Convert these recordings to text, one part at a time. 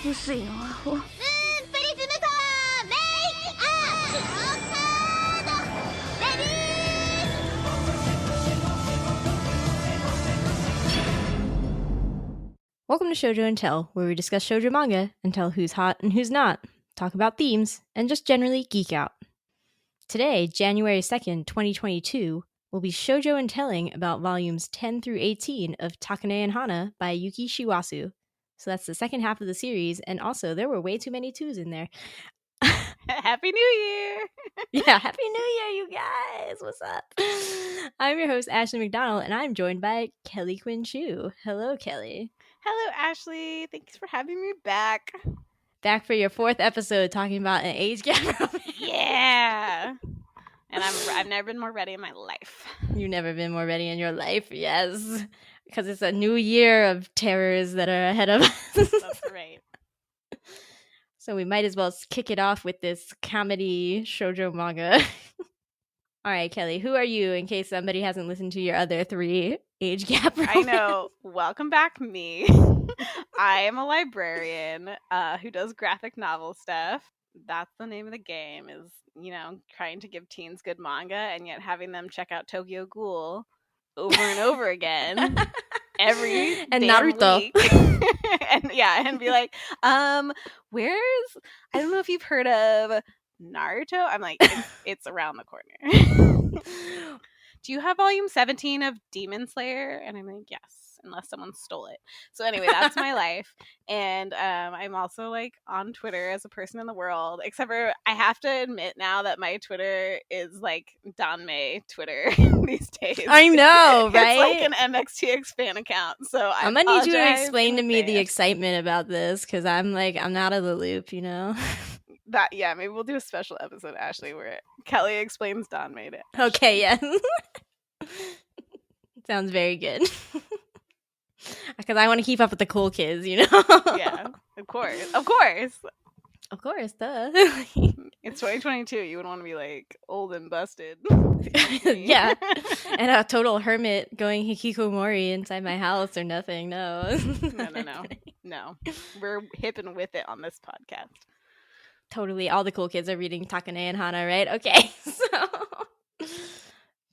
薄いのアホ。プリズムパワーメイクアップカードレディー。 Welcome to Shojo Tell, where we discuss shoujo manga and tell who's hot and who's not, talk about themes, and just generally geek out. Today, January 2nd, 2022, we'll be shoujo and telling about volumes 10 through 18 of Takane and Hana by Yuki Shiwasu. So that's the second half of the series, and also there were way too many twos in there. Happy New Year! Yeah, Happy New Year, you guys! What's up? I'm your host, Ashley McDonald, and I'm joined by Kelly Quinn Chiu. Hello, Kelly. Hello, Ashley. Thanks for having me back. Back for your fourth episode talking about an age gap romance. Yeah! And I've never been more ready in my life. You've never been more ready in your life, yes. Because it's a new year of terrors that are ahead of us. That's right. So we might as well kick it off with this comedy shoujo manga. All right, Kelly, who are you in case somebody hasn't listened to your other three age gap romance? I know. Welcome back, me. I am a librarian who does graphic novel stuff. That's the name of the game, is, trying to give teens good manga and yet having them check out Tokyo Ghoul over and over again. Every and damn Naruto week. and be like, where's, I don't know if you've heard of Naruto. I'm like, it's around the corner. Do you have volume 17 of Demon Slayer? And I'm like, yes, unless someone stole it. So anyway, that's my life. And I'm also like on Twitter as a person in the world, except for I have to admit now that my Twitter is like Danmei Twitter these days. I know, right? It's like an MXTX fan account. So I'm gonna need you to explain to me the excitement about this, because I'm not out of the loop, That, yeah, maybe we'll do a special episode, Ashley, where Kelly explains Danmei to Ashley. Okay, yeah. Sounds very good. Because I want to keep up with the cool kids, Yeah, of course. Of course. Of course, duh. It's 2022. You would want to be like old and busted. Yeah. And a total hermit going hikikomori inside my house or nothing. No. No. We're hip and with it on this podcast. Totally. All the cool kids are reading Takane and Hana, right? Okay. So,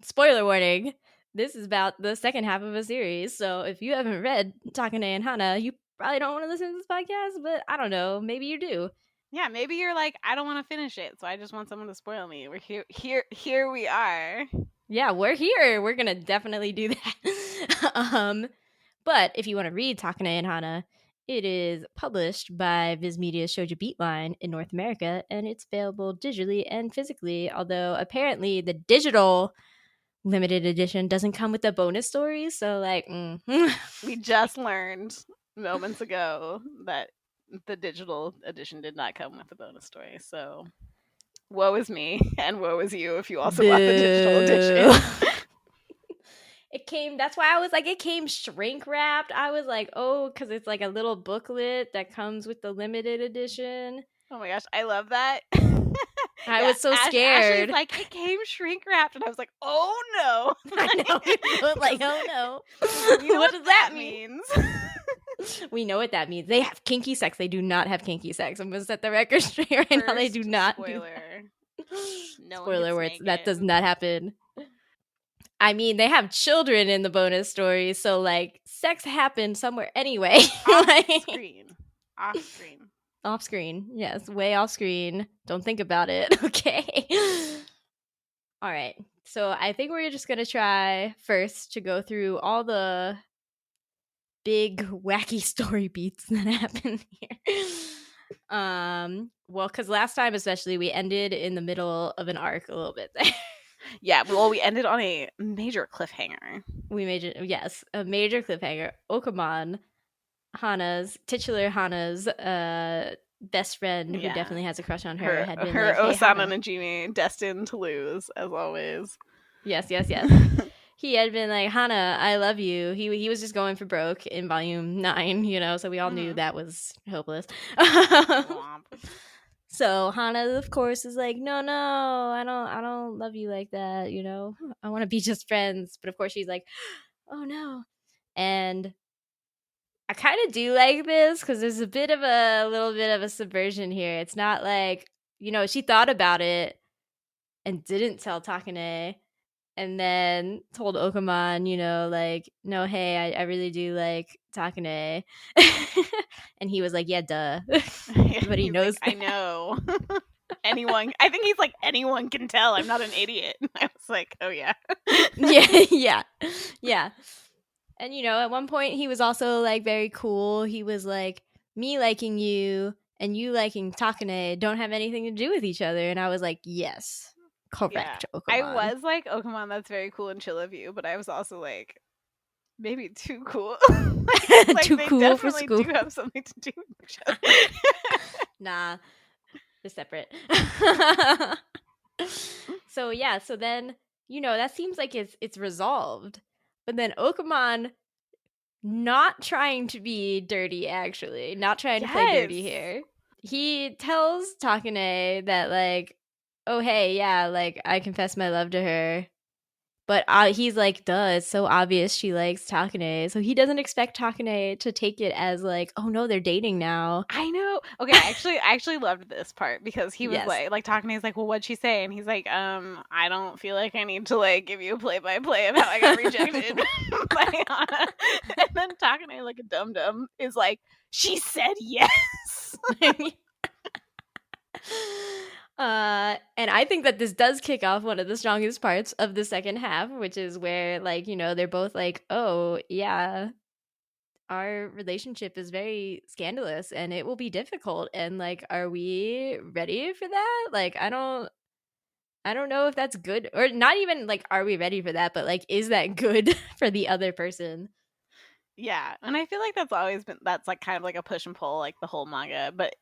spoiler warning. This is about the second half of a series. So if you haven't read Takane and Hana, you probably don't want to listen to this podcast, but I don't know. Maybe you do. Yeah, maybe you're like, I don't want to finish it, so I just want someone to spoil me. We're here we are. Yeah, we're here. We're going to definitely do that. But if you want to read Takane and Hana, it is published by Viz Media's Shoujo Beatline in North America, and it's available digitally and physically, although apparently the digital limited edition doesn't come with the bonus stories, so we just learned moments ago that the digital edition did not come with the bonus story, so woe is me and woe is you if you also bought the digital edition. That's why I was like, it came shrink wrapped. I was like, oh, because it's like a little booklet that comes with the limited edition. Oh my gosh, I love that. I was so scared. Ashley's like, it came shrink wrapped, and I was like, oh no. I know. I was like, oh no. What does that mean? We know what that means. They have kinky sex. They do not have kinky sex. I'm gonna set the record straight right now. They do not. Spoiler. Spoiler words. That does not happen. I mean, they have children in the bonus story, so like sex happened somewhere anyway. Off screen. Yes, way off screen. Don't think about it. Okay. All right. So I think we're just gonna try first to go through all the big wacky story beats that happen here. Well, because last time especially we ended in the middle of an arc a little bit there. Yeah, well, we ended on a major cliffhanger. A major cliffhanger. Okamon, titular Hana's best friend, who definitely has a crush on her, had been her like, hey, Osama Najimi, destined to lose as always. Yes. He had been like, Hana, I love you. He was just going for broke in volume 9, so we all knew that was hopeless. So Hana, of course, is like, no, I don't love you like that, I want to be just friends. But of course she's like, oh no. And I kind of do like this because there's a little bit of a subversion here. It's not like, she thought about it and didn't tell Takane and then told Okamon, no, hey, I really do like Takane. And he was like, yeah, duh. But he knows like, I know. I think he's like, anyone can tell I'm not an idiot. I was like, oh yeah. Yeah. And at one point he was also like very cool. He was like, me liking you and you liking Takane don't have anything to do with each other. And I was like, yes, correct, Okamon. I was like, Okamon, that's very cool and chill of you, but I was also like, maybe too cool. like too they cool definitely for school. do have something to do with each other. Nah, they're separate. So then that seems like it's resolved, but then Okamon not trying to be dirty, actually not trying to play dirty here. He tells Takane that like, oh hey, yeah, like I confess my love to her. But he's like, duh, it's so obvious she likes Takane. So he doesn't expect Takane to take it as like, oh no, they're dating now. I know. Okay, I actually loved this part because he was like Takane's like, well, what'd she say? And he's like, I don't feel like I need to like give you a play-by-play of how I got rejected by Hana. And then Takane, like a dum-dum, is like, she said yes. And I think that this does kick off one of the strongest parts of the second half, which is where like, they're both like, oh yeah, our relationship is very scandalous and it will be difficult. And like, are we ready for that? Like, I don't know if that's good, or not even like, are we ready for that? But like, is that good for the other person? Yeah. And I feel like that's like kind of like a push and pull, like the whole manga, but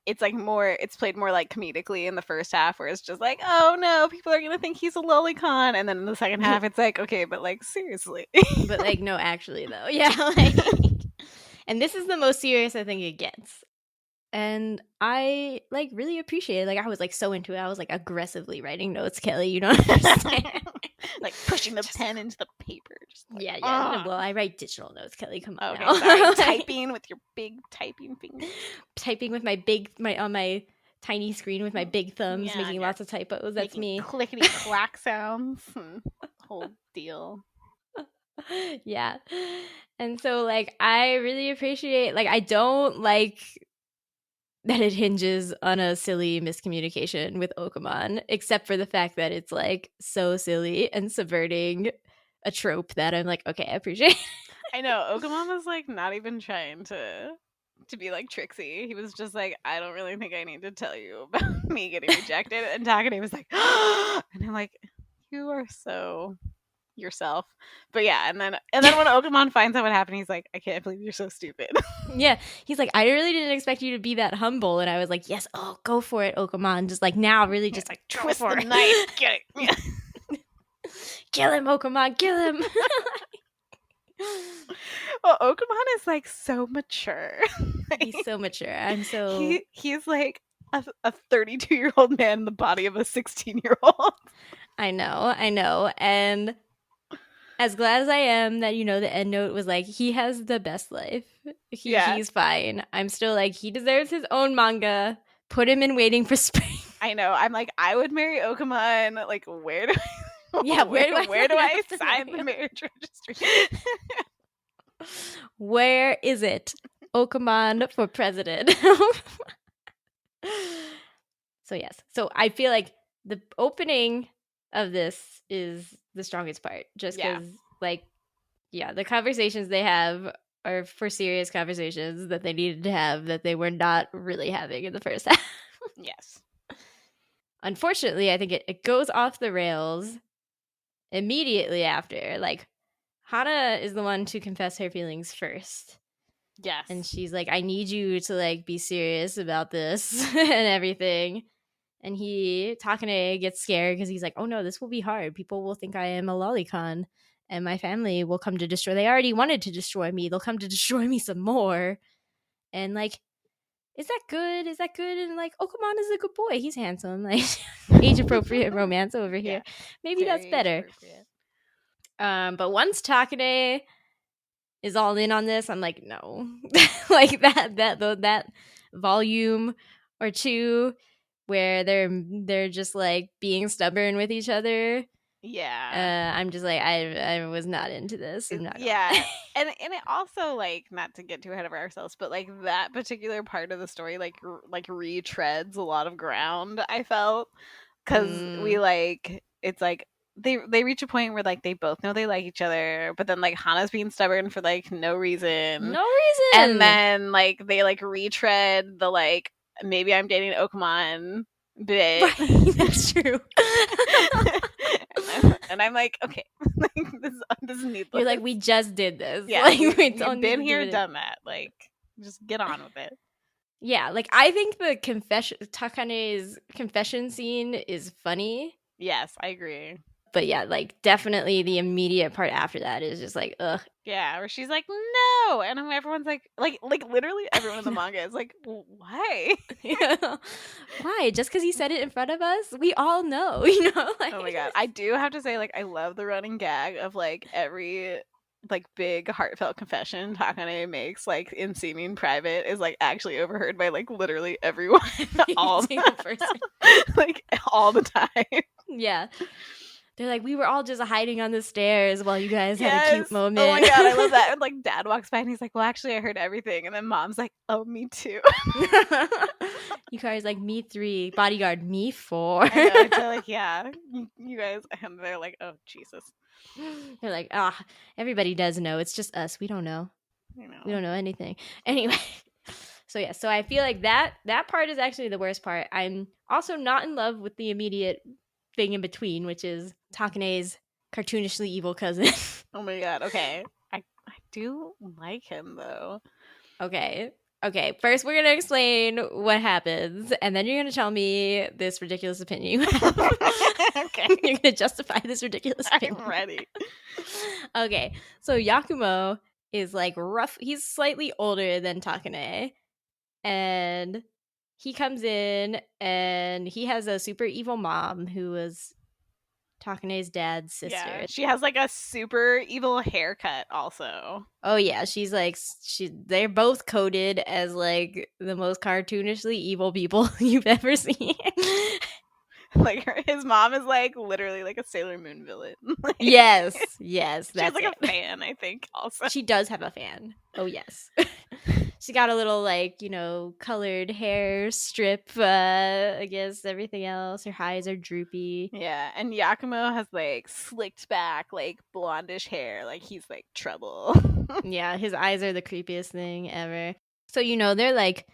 it's like it's played more like comedically in the first half, where it's just like, oh no, people are gonna think he's a lolicon, and then in the second half it's like, okay, but like seriously. But like, no, actually though. Yeah, like, and this is the most serious I think it gets. And I like really appreciate it. Like I was like so into it. I was like aggressively writing notes, Kelly. You don't understand. Like pushing the pen into the paper. Just like, yeah. Well, I write digital notes, Kelly. Come on. Okay, sorry. Typing with your big typing fingers. Typing with on my tiny screen with my big thumbs, making lots of typos. That's me. Clickety clack sounds. Whole deal. Yeah. And so like I really appreciate, like I don't like that it hinges on a silly miscommunication with Okamon, except for the fact that it's like so silly and subverting a trope that I'm like, okay, I appreciate it. I know. Okamon was like not even trying to be like tricksy. He was just like, I don't really think I need to tell you about me getting rejected. And Takane was like, and I'm like, you are so yourself. But yeah, and then when Okamon finds out what happened, he's like, I can't believe you're so stupid. Yeah, he's like, I really didn't expect you to be that humble. And I was like, yes, oh, go for it, Okamon. Just like now, really just like twist the knife. Get it. Yeah. Kill him, Okamon, kill him. Well, Okamon is like so mature. He's so mature. I'm so he's like a 32-year-old man in the body of a 16-year-old. I know. And as glad as I am that, the end note was like, he has the best life. He's fine. I'm still like, he deserves his own manga. Put him in Waiting for Spring. I know. I'm like, I would marry Okamon. Like, where do I where do I sign the marriage registry? Where is it? Okamon for president. So yes. So I feel like the opening of this is the strongest part, just because the conversations they have are for serious conversations that they needed to have that they were not really having in the first half. Yes. Unfortunately, I think it goes off the rails immediately after. Like, Hana is the one to confess her feelings first. Yes. And she's like, I need you to like be serious about this and everything. And Takane gets scared because he's like, oh no, this will be hard. People will think I am a lolicon and my family will come to destroy. They already wanted to destroy me. They'll come to destroy me some more. And like, is that good? Is that good? And like, Okamon is a good boy. He's handsome. Like, age appropriate romance over here. Yeah, maybe that's better. But once Takane is all in on this. I'm like, no. Like that volume or two where they're just like being stubborn with each other. Yeah. I'm just like, I was not into this. I'm not gonna lie. and it also, like, not to get too ahead of ourselves, but like that particular part of the story like retreads a lot of ground, I felt, because we like, it's like they reach a point where like they both know they like each other, but then like Hana's being stubborn for like no reason, and then like they like retread the like maybe I'm dating Okamon bit. Right, that's true. and I'm like, okay, this is needless. You're like, we just did this. Yeah, like, we've been here, done that. Like, just get on with it. Yeah, like I think the Takane's confession scene is funny. Yes, I agree. But yeah, like definitely the immediate part after that is just like, ugh. Yeah, where she's like, no, and everyone's like literally everyone in the manga is like, why? Why? Just because he said it in front of us? We all know, you know? Like, oh my god, I do have to say, like, I love the running gag of like every like big heartfelt confession Takane makes like in seeming private is like actually overheard by like literally everyone, all single person, like all the time. Yeah. They're like, we were all just hiding on the stairs while you guys had a cute moment. Oh my god, I love that. And like dad walks by and he's like, well, actually I heard everything. And then mom's like, oh, me too. Yukari's like, me 3. Bodyguard, me 4. I know, they're like, yeah, you guys. And they're like, oh, Jesus. They're like, everybody does know. It's just us. We don't know. I know. We don't know anything. Anyway. So yeah, so I feel like that part is actually the worst part. I'm also not in love with the immediate thing in between, which is Takane's cartoonishly evil cousin. Oh my god, okay. I do like him though. Okay, first we're going to explain what happens, and then you're going to tell me this ridiculous opinion you have. Okay. You're going to justify this ridiculous opinion. I'm ready. Okay, so Yakumo is like rough. He's slightly older than Takane, and he comes in and he has a super evil mom who was Takane's dad's sister. Yeah, she has like a super evil haircut also. Oh yeah, she's like they're both coded as like the most cartoonishly evil people you've ever seen. Like his mom is like literally like a Sailor Moon villain. Like, yes, that's she has like a fan, I think. Also, she does have a fan. Oh yes. She got a little like, you know, colored hair strip against everything else. Her eyes are droopy. Yeah, and Yakumo has like slicked back, like blondish hair, like he's like trouble. Yeah, his eyes are the creepiest thing ever. So, you know, they're like,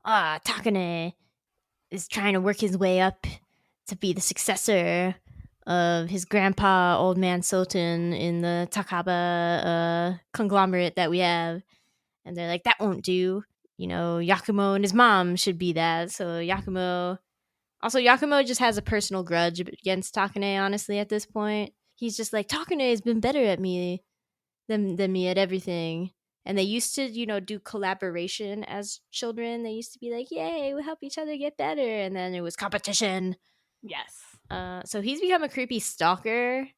Takane is trying to work his way up to be the successor of his grandpa, Old Man Sultan, in the Takaba conglomerate that we have. And they're like, that won't do. You know, Yakumo and his mom should be that. So Yakumo just has a personal grudge against Takane, honestly, at this point. He's just like, Takane has been better at me than me at everything. And they used to, you know, do collaboration as children. They used to be like, yay, we'll help each other get better. And then it was competition. Yes. So he's become a creepy stalker.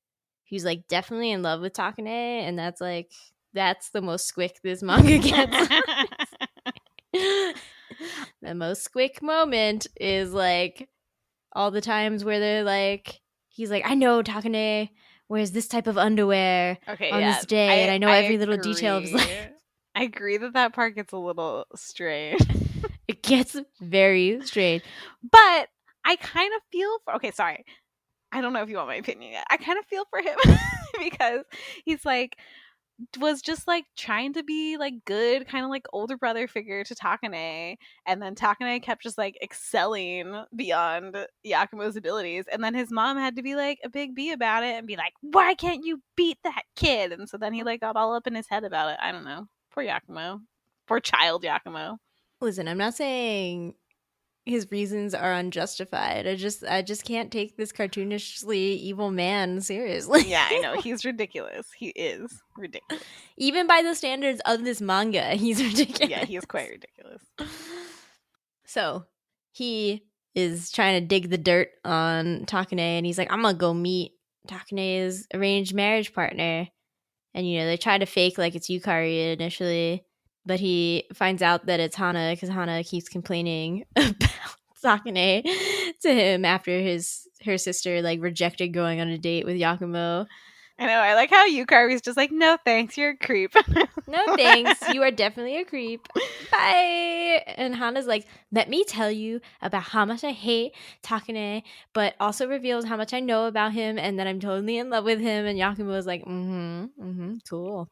He's like definitely in love with Takane. And that's the most squick this manga gets. The most squick moment is like all the times where they're like, he's like, I know Takane wears this type of underwear on this day, and I know every little detail of his life. I agree that part gets a little strange. It gets very strange. But I kind of feel for, okay, sorry. I don't know if you want my opinion yet. I kind of feel for him because he's like, was just like trying to be like good, kind of like older brother figure to Takane, and then Takane kept just like excelling beyond Yakumo's abilities, and then his mom had to be like a big B about it and be like, why can't you beat that kid? And so then he like got all up in his head about it. I don't know. Poor Yakumo. Poor child Yakumo. Listen, I'm not saying his reasons are unjustified. I just can't take this cartoonishly evil man seriously. Yeah, I know. He's ridiculous. He is ridiculous. Even by the standards of this manga, he's ridiculous. Yeah, he is quite ridiculous. So, he is trying to dig the dirt on Takane, and he's like, I'm gonna go meet Takane's arranged marriage partner. And, they try to fake like it's Yukari initially, but he finds out that it's Hana because Hana keeps complaining about Takane to him after her sister like rejected going on a date with Yakumo. I know. I like how Yukari's just like, no thanks, you're a creep. No thanks, you are definitely a creep. Bye. And Hana's like, let me tell you about how much I hate Takane, but also reveals how much I know about him and that I'm totally in love with him. And Yakumo's like, cool.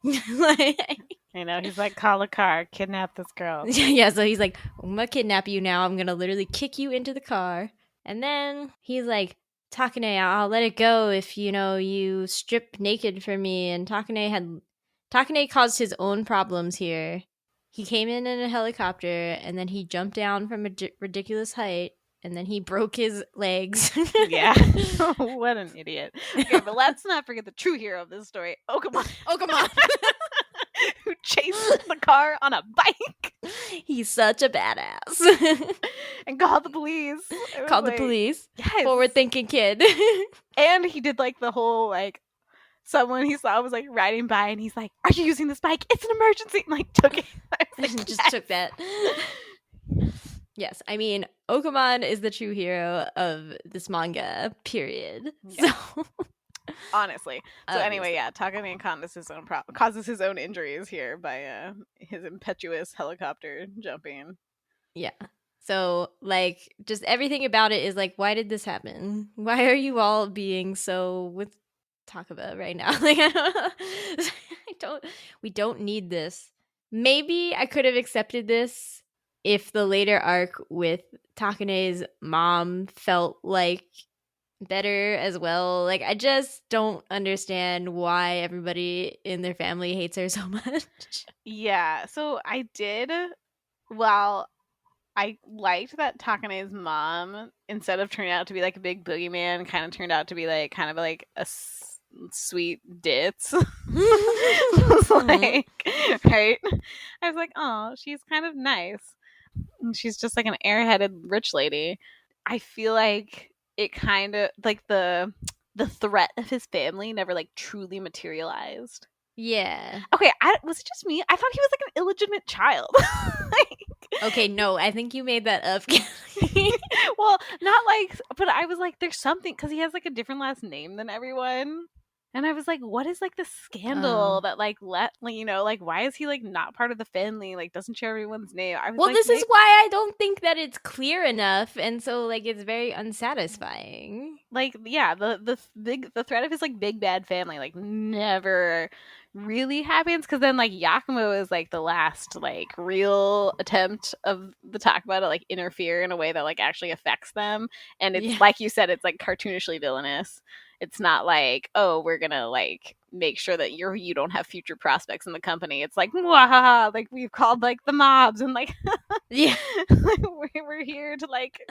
I know, he's like, call a car, kidnap this girl. Yeah, so he's like, I'm gonna kidnap you now. I'm gonna literally kick you into the car. And then he's like, Takane, I'll let it go if, you strip naked for me. And Takane caused his own problems here. He came in a helicopter, and then he jumped down from a ridiculous height, and then he broke his legs. Yeah. What an idiot. Okay, but let's not forget the true hero of this story, Okamon. Who chased the car on a bike. He's such a badass. And called the police. Called the police. Yes. Forward-thinking kid. And he did like the whole like, someone he saw was like riding by and he's like, are you using this bike? It's an emergency. And like took it. Like, just took that. Yes, I mean, Okamon is the true hero of this manga, period. Yeah. So honestly. So anyway, yeah, Takane causes his own injuries here by his impetuous helicopter jumping. Yeah. So, like, just everything about it is like, why did this happen? Why are you all being so with Takaba right now? Like, we don't need this. Maybe I could have accepted this if the later arc with Takane's mom felt like better as well. Like, I just don't understand why everybody in their family hates her so much. Yeah, so I liked that Takane's mom, instead of turning out to be like a big boogeyman, kind of turned out to be like kind of like a sweet ditz. Like, right? I was like, oh, she's kind of nice. And she's just like an airheaded rich lady. I feel like it kind of like the threat of his family never like truly materialized. Yeah. Okay, was it just me? I thought he was like an illegitimate child. Okay, no, I think you made that up. Well, not like, but I was like, there's something, because he has like a different last name than everyone. And I was like, what is like the scandal that like why is he like not part of the family? Like, doesn't share everyone's name? I was well, like, this is why I don't think that it's clear enough, and so like it's very unsatisfying. Like, yeah, the threat of his like big bad family like never really happens, because then like Yakumo is like the last like real attempt of the Takaba to like interfere in a way that like actually affects them, and it's like you said, it's like cartoonishly villainous. It's not like, oh, we're gonna like make sure that you don't have future prospects in the company. It's like, mwahaha, like we've called like the mobs and like, yeah, we're here to like,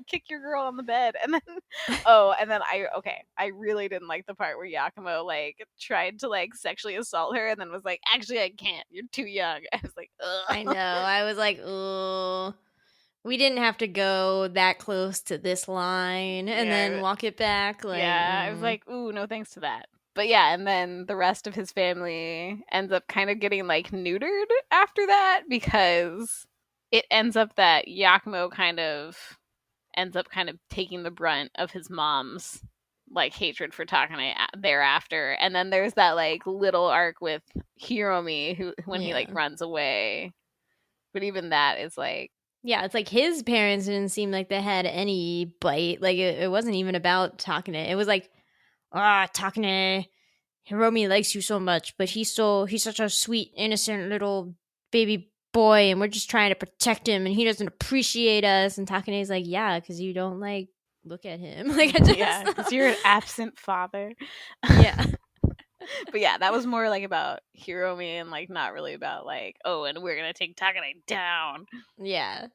kick your girl on the bed. And then I really didn't like the part where Yakumo like tried to like sexually assault her and then was like, actually I can't, you're too young. I was like, ugh. I know, I was like, oh, we didn't have to go that close to this line and then walk it back. Like, I was like, ooh, no thanks to that. But yeah, and then the rest of his family ends up kind of getting like neutered after that, because it ends up that Yakumo ends up taking the brunt of his mom's like hatred for Takane thereafter. And then there's that like little arc with Hiromi when he like runs away. But even that is like, yeah, it's like his parents didn't seem like they had any bite. Like, it wasn't even about Takane. It was like, Takane, Hiromi likes you so much, but he's such a sweet, innocent little baby boy, and we're just trying to protect him, and he doesn't appreciate us. And Takane's like, yeah, because you don't, like, look at him. Like, because you're an absent father. Yeah. But yeah, that was more like about Hiromi and like not really about like, oh, and we're gonna take Takane down. Yeah,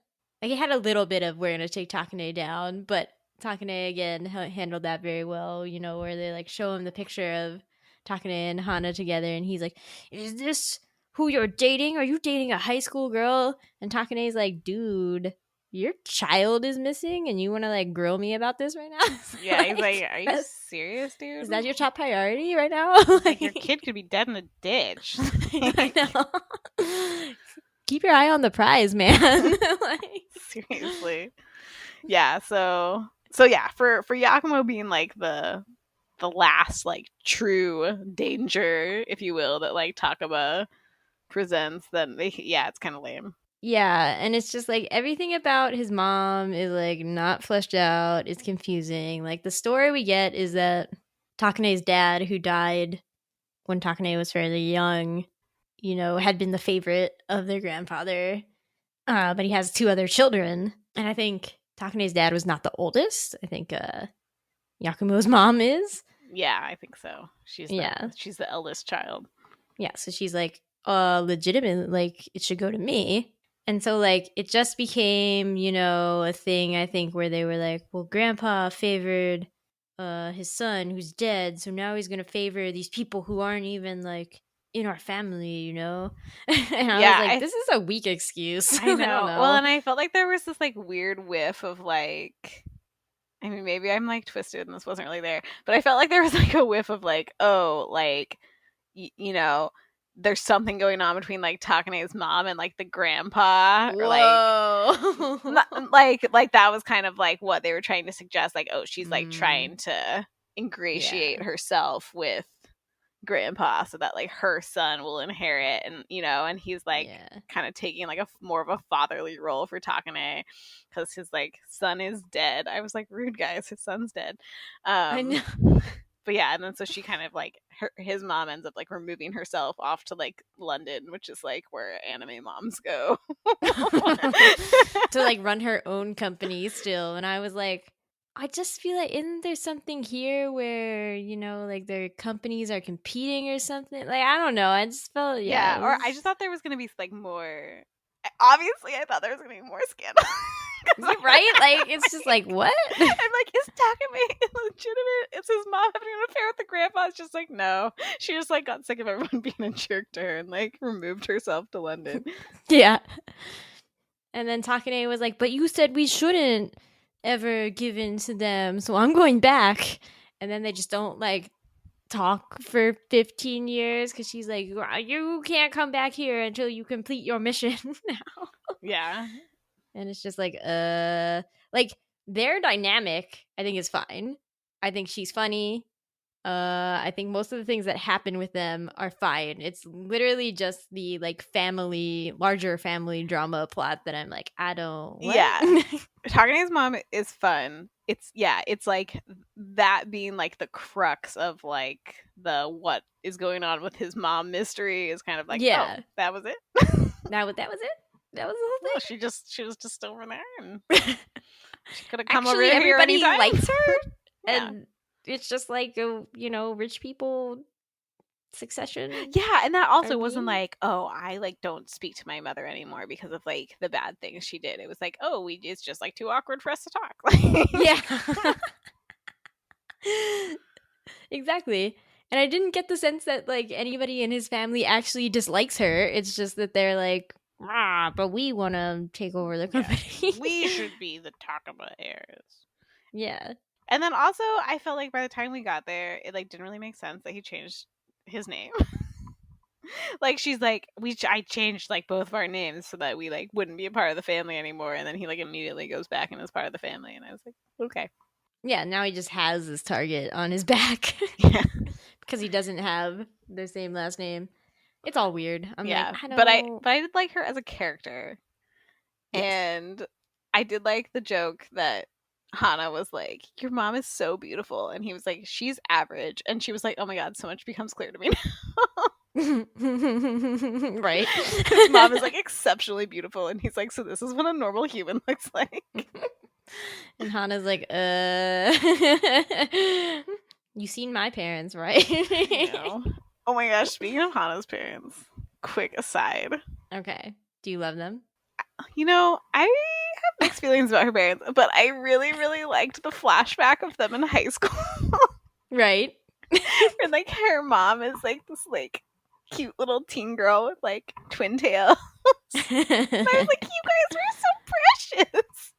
like it had a little bit of we're gonna take Takane down, but Takane again handled that very well. Where they like show him the picture of Takane and Hana together, and he's like, "Is this who you're dating? Are you dating a high school girl?" And Takane's like, "Dude, your child is missing and you want to like grill me about this right now? Yeah, he's like, are you serious, dude? Is that your top priority right now? Like, your kid could be dead in a ditch. I know. Keep your eye on the prize, man. Like, seriously. Yeah, so yeah, for Yakumo being like the last like true danger, if you will, that like Takaba presents, then it's kind of lame. yeah, and it's just like everything about his mom is like not fleshed out. It's confusing. Like the story we get is that Takane's dad, who died when Takane was fairly young, you know, had been the favorite of their grandfather. But he has 2 other children, and I think Takane's dad was not the oldest. I think Yakumo's mom is. Yeah, I think so. She's the eldest child. Yeah, so she's like, legitimate, like it should go to me. And so like it just became, you know, a thing, I think, where they were like, well, grandpa favored his son who's dead, so now he's gonna favor these people who aren't even like in our family, you know. And I was like, this is a weak excuse. I know. I don't know. Well, and I felt like there was this like weird whiff of like, I mean, maybe I'm like twisted and this wasn't really there, but I felt like there was like a whiff of like, oh, like, you know, there's something going on between like Takane's mom and like the grandpa. Whoa. Or like that was kind of like what they were trying to suggest. Like, oh, she's like trying to ingratiate herself with grandpa so that like her son will inherit, and you know, and he's like kind of taking like a more of a fatherly role for Takane because his like son is dead. I was like, rude, guys, his son's dead. I know. But yeah, and then so she kind of like his mom ends up like removing herself off to like London, which is like where anime moms go to like run her own company still. And I was like, I just feel like, isn't there something here where, you know, like their companies are competing or something? Like, I don't know. I just felt, or I just thought there was going to be like more. Obviously, I thought there was going to be more scandal. Right? Like, it's just like, what? I'm like, is Takame legitimate? Is his mom having an affair with the grandpa? It's just like, no. She just like got sick of everyone being a jerk to her and like removed herself to London. Yeah. And then Takane was like, but you said we shouldn't ever give in to them, so I'm going back. And then they just don't like talk for 15 years because she's like, you can't come back here until you complete your mission now. Yeah. And it's just like their dynamic I think is fine. I think she's funny. I think most of the things that happen with them are fine. It's literally just the like larger family drama plot that I'm like, I don't. What? Yeah. Takane's mom is fun. It's like that being like the crux of like the what is going on with his mom mystery is kind of like, oh, that was it. that was it. That was the whole thing. No, she was just over there, and she could have come over here. Everybody likes her, yeah. And it's just like a, you know, rich people succession. Yeah, and that also wasn't like, oh, I like don't speak to my mother anymore because of like the bad things she did. It was like, oh, it's just like too awkward for us to talk. Yeah, exactly. And I didn't get the sense that like anybody in his family actually dislikes her. It's just that they're like, but we want to take over the company. Yeah, we should be the Takaba heirs. Yeah. And then also, I felt like by the time we got there, it like didn't really make sense that he changed his name. Like she's like, I changed like both of our names so that we like wouldn't be a part of the family anymore. And then he like immediately goes back and is part of the family. And I was like, okay. Yeah, now he just has this target on his back. Yeah. Because he doesn't have the same last name. It's all weird. I'm like, I don't know. But I did like her as a character. Yes. And I did like the joke that Hana was like, your mom is so beautiful. And he was like, she's average. And she was like, oh my God, so much becomes clear to me now. Right. His mom is like exceptionally beautiful. And he's like, so this is what a normal human looks like. And Hana's like, you seen my parents, right? No. Oh my gosh, speaking of Hana's parents, quick aside. Okay. Do you love them? You know, I have mixed feelings about her parents, but I really, really liked the flashback of them in high school. Right. And like her mom is like this like cute little teen girl with like twin tails. And I was like, you guys were so precious.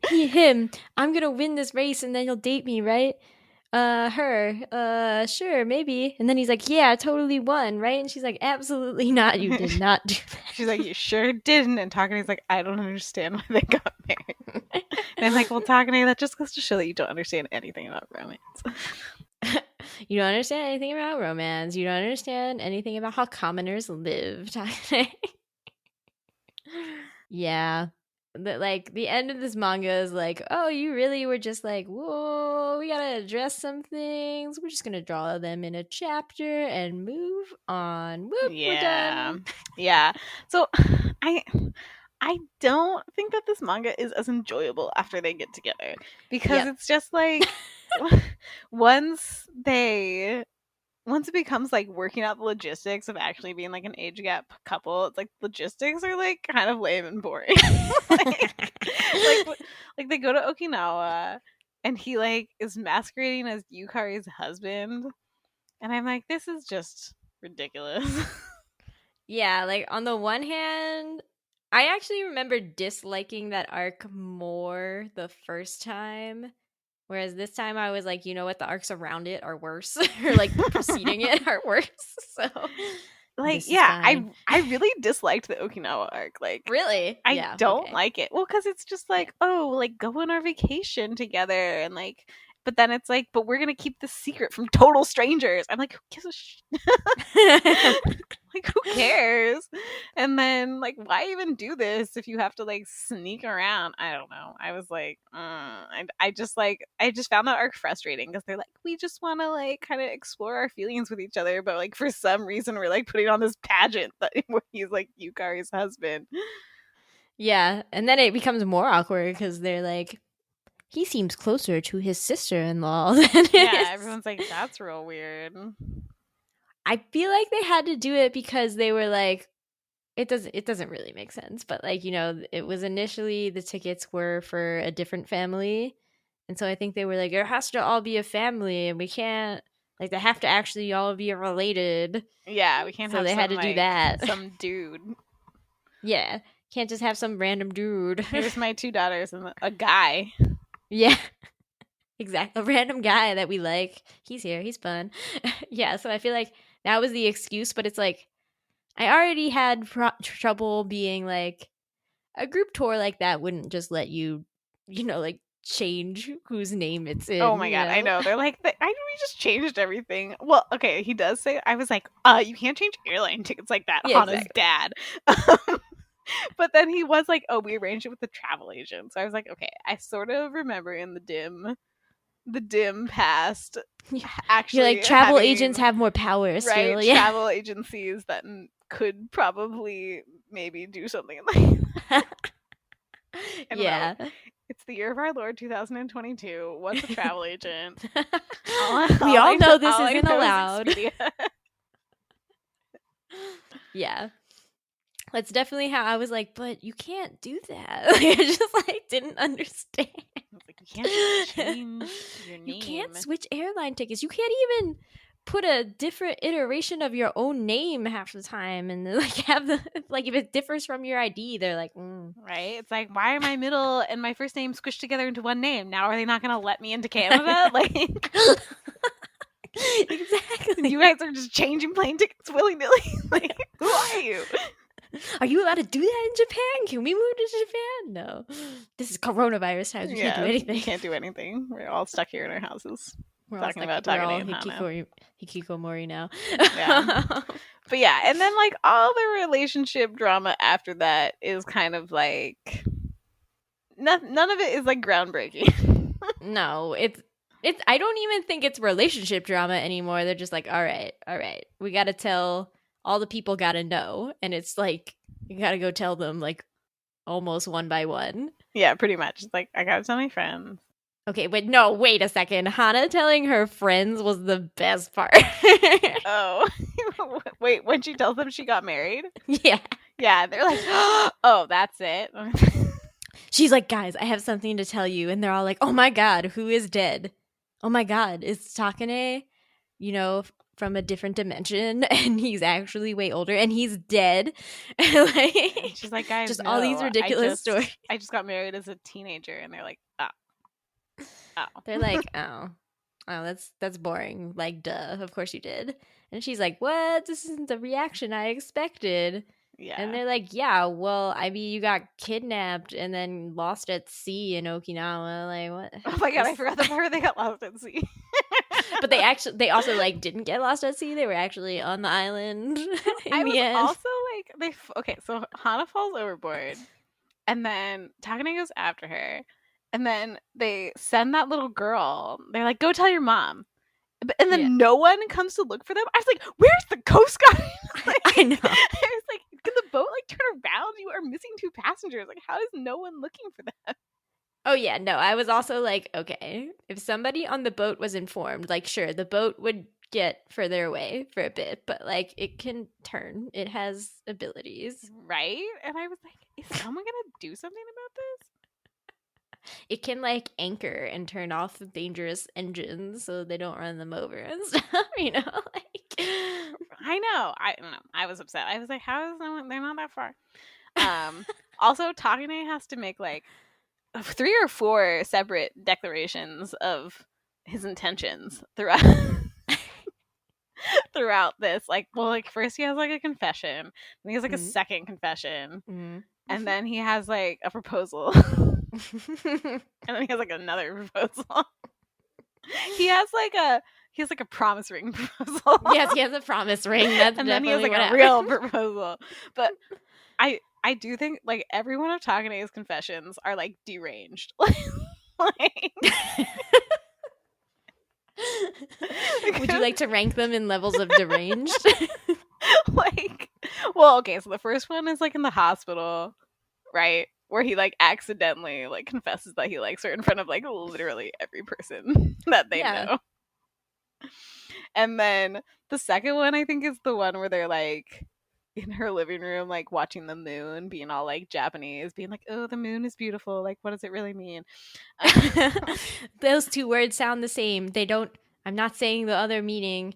Him. I'm gonna win this race and then you'll date me, right? Her. Sure, maybe. And then he's like, yeah, I totally won, right? And she's like, absolutely not. You did not do that. She's like, you sure didn't. And Takane's like, I don't understand why they got married. And I'm like, well, Takane, that just goes to show that you don't understand anything about romance. You don't understand anything about romance. You don't understand anything about how commoners live. Yeah. The end of this manga is like, oh, you really were just like, whoa, we gotta address some things. We're just gonna draw them in a chapter and move on. Whoop, we're done. Yeah. So I don't think that this manga is as enjoyable after they get together, because it's just like once it becomes like working out the logistics of actually being like an age gap couple, it's like logistics are like kind of lame and boring. like they go to Okinawa and he like is masquerading as Yukari's husband, and I'm like, this is just ridiculous. Yeah, like on the one hand, I actually remember disliking that arc more the first time. Whereas this time I was like, you know what, the arcs around it are worse. Or like preceding it are worse. So like, yeah, I really disliked the Okinawa arc. Like, really? I don't like it. Well, because it's just like, oh, like go on our vacation together, and like, but then it's like, but we're gonna keep this secret from total strangers. I'm like, who gives a shit? Like, who cares? And then like, why even do this if you have to like sneak around? I don't know. I was like, I just found that arc frustrating, because they're like, we just want to like kind of explore our feelings with each other, but like for some reason we're like putting on this pageant that where he's like Yukari's husband. Yeah, and then it becomes more awkward because they're like, he seems closer to his sister-in-law than everyone's like, that's real weird. I feel like they had to do it because they were like, it doesn't really make sense, but like, you know, it was initially the tickets were for a different family, and so I think they were like, it has to all be a family, and we can't, like, they have to actually all be related. Yeah, we can't. So have they had to do that. Some dude. Yeah, can't just have some random dude. Here's my 2 daughters and a guy. Yeah. Exactly. A random guy that we like. He's here. He's fun. Yeah, so I feel like that was the excuse, but it's like, I already had trouble being like, a group tour like that wouldn't just let you, you know, like change whose name it's in. Oh my god, know? I know. They're like, we just changed everything. Well, okay, he does say, I was like, you can't change airline tickets like that. Yeah, Hana's dad. But then he was like, oh, we arranged it with the travel agent. So I was like, okay, I sort of remember in the dim past, actually, you're like, travel agents have more power, right? still, yeah. Travel agencies that could probably maybe do something like that. Yeah. Well, it's the year of our Lord 2022. What's a travel agent? We all know this isn't allowed. Yeah. That's definitely how I was like, but you can't do that. Like, I just like didn't understand. I was like, you can't change your name. You can't switch airline tickets. You can't even put a different iteration of your own name half the time, and like have the like if it differs from your ID, they're like, right? It's like, why are my middle and my first name squished together into one name? Now are they not going to let me into Canada? Like, exactly. You guys are just changing plane tickets willy nilly. Like, who are you? Are you allowed to do that in Japan? Can we move to Japan? No. This is coronavirus times. We can't do anything. We can't do anything. We're all stuck here in our houses. We're talking about Takane and Hana. Hikikomori now. Yeah. But yeah, and then like all the relationship drama after that is kind of like none of it is like groundbreaking. No, it's I don't even think it's relationship drama anymore. They're just like, all right, we got to tell, all the people got to know, and it's like you got to go tell them like almost one by one. Yeah, pretty much. It's like, I got to tell my friends. Okay, wait a second. Hana telling her friends was the best part. Oh. Wait, when she tells them she got married? Yeah. Yeah, they're like, oh, that's it. She's like, guys, I have something to tell you. And they're all like, oh my god, who is dead? Oh my god, is Takane, from a different dimension and he's actually way older and he's dead. Like, she's like, guys, just no, all these ridiculous stories. I just got married as a teenager, and they're like, oh. They're like, oh, that's boring. Like, duh, of course you did. And she's like, what? This isn't the reaction I expected. Yeah. And they're like, yeah, well, I mean, you got kidnapped and then lost at sea in Okinawa. Like, what? Oh my god, I forgot the part where they got lost at sea. But they also like didn't get lost at sea. They were actually on the island. I was end. also like, okay, so Hana falls overboard, and then Takane goes after her, and then they send that little girl. They're like, go tell your mom. And then no one comes to look for them. I was like, where's the Coast Guard? Like, I know. I was like, can the boat like turn around? You are missing 2 passengers. Like, how is no one looking for them? Oh yeah, no, I was also like, okay, if somebody on the boat was informed, like, sure, the boat would get further away for a bit, but like, it can turn. It has abilities. Right? And I was like, is someone gonna do something about this? It can like anchor and turn off dangerous engines so they don't run them over and stuff, you know? Like, I know. I don't know. I was upset. I was like, how is no one? They're not that far. Also, Takane has to make like 3 or 4 separate declarations of his intentions throughout this. Like, well, like first he has like a confession, and he has like a second confession, and then he has like a proposal. And then he has like another proposal. He has like a promise ring proposal. Yes, he has a promise ring. That's and then he has like a real proposal. But I do think like every one of Takane's confessions are like deranged. Like, would you like to rank them in levels of deranged? Like, well, okay, so the first one is like in the hospital, right? Where he like accidentally like confesses that he likes her in front of like literally every person that they know. And then the second one I think is the one where they're like in her living room like watching the moon, being all like Japanese, being like, oh, the moon is beautiful, like what does it really mean? Those 2 words sound the same. They don't. I'm not saying the other meaning,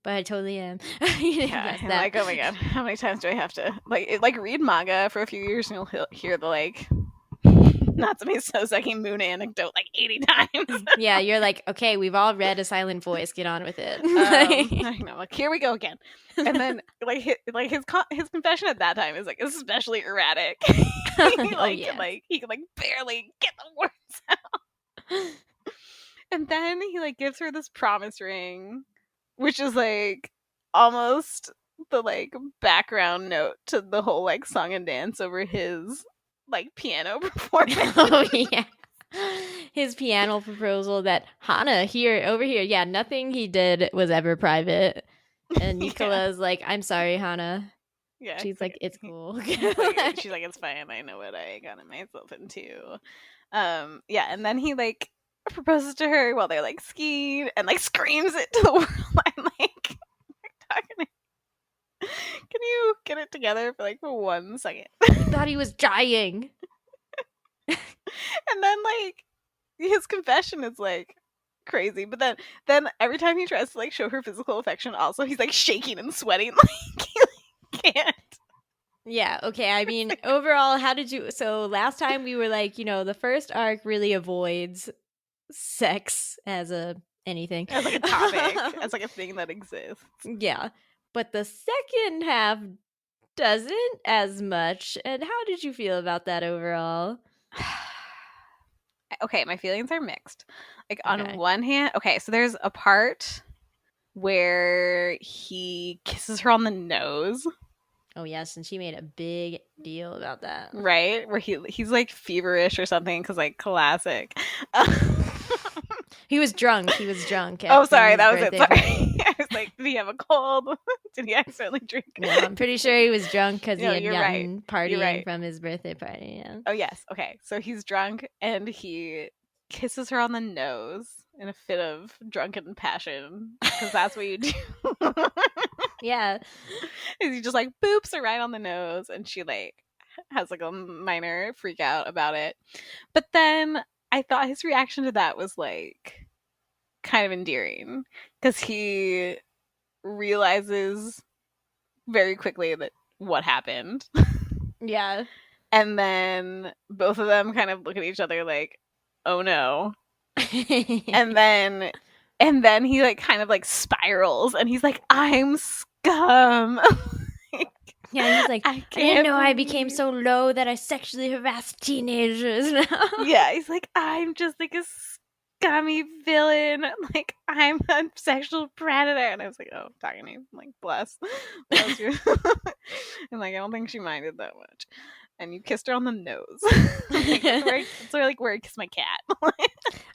but I totally am. Yeah, like, oh my god, how many times do I have to like read manga for a few years and you'll hear the like Natsume Soseki moon anecdote like 80 times. Yeah, you're like, okay, we've all read A Silent Voice. Get on with it. I know, like here we go again. And then like his confession at that time is like especially erratic. He can like barely get the words out. And then he like gives her this promise ring, which is like almost the like background note to the whole like song and dance over his like piano performance. Oh yeah, his piano proposal that Hana over here. Yeah, nothing he did was ever private. And Nicola's like, I'm sorry, Hana. Yeah, she's like, it's cool. She's like, it's fine. I know what I got myself into. Yeah, and then he like proposes to her while they're like skiing and like screams it to the world. I'm like, talking. Can you get it together for like for 1 second? I thought he was dying. And then like his confession is like crazy, but then every time he tries to like show her physical affection, also he's like shaking and sweating, like he like, can't. Yeah, okay. I mean, overall, how did you... So last time we were like, you know, the first arc really avoids sex as anything. As like a topic, as like a thing that exists. Yeah. But the second half doesn't as much. And how did you feel about that overall? Okay, my feelings are mixed. Like on one hand, okay, so there's a part where he kisses her on the nose. Oh yes, and she made a big deal about that. Right? Where he's like feverish or something because like classic. He was drunk. Oh, sorry, that was it. Sorry. I was like, did he have a cold? Did he accidentally drink? No, I'm pretty sure he was drunk because he had gotten right. partying from his birthday party. Yeah. Oh, yes. Okay. So he's drunk and he kisses her on the nose in a fit of drunken passion because that's what you do. Yeah. He just like boops her right on the nose and she like has like a minor freak out about it. But then I thought his reaction to that was like kind of endearing because he realizes very quickly that what happened. Yeah. And then both of them kind of look at each other like, oh no. And then he like kind of like spirals and he's like, I'm scum. Yeah, and he's like, I didn't know I became so low that I sexually harassed teenagers now. Yeah, he's like, I'm just like a scummy villain. Like, I'm a sexual predator. And I was like, oh, Takane, like, bless you. And like, I don't think she minded that much. And you kissed her on the nose. Like, that's where I kiss my cat.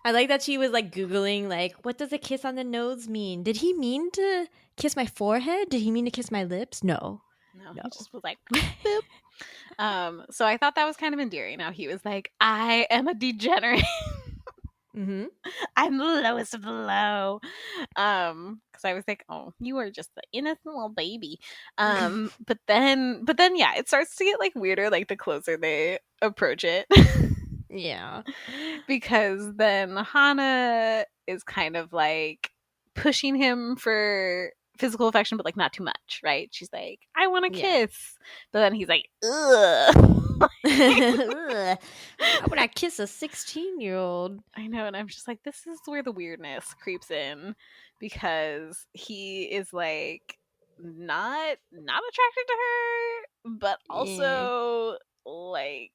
I like that she was like Googling, like, what does a kiss on the nose mean? Did he mean to kiss my forehead? Did he mean to kiss my lips? No. He just was like, boop. So I thought that was kind of endearing. Now he was like, I am a degenerate. Mm-hmm. I'm the lowest of the low. Because I was like, oh, you are just the innocent little baby. But then yeah, it starts to get like weirder like the closer they approach it. Yeah. Because then Hana is kind of like pushing him for physical affection, but like not too much, right? She's like, I want to kiss. But then he's like, ugh. Why would I kiss a 16-year-old? I know, and I'm just like, this is where the weirdness creeps in, because he is like not attracted to her, but also like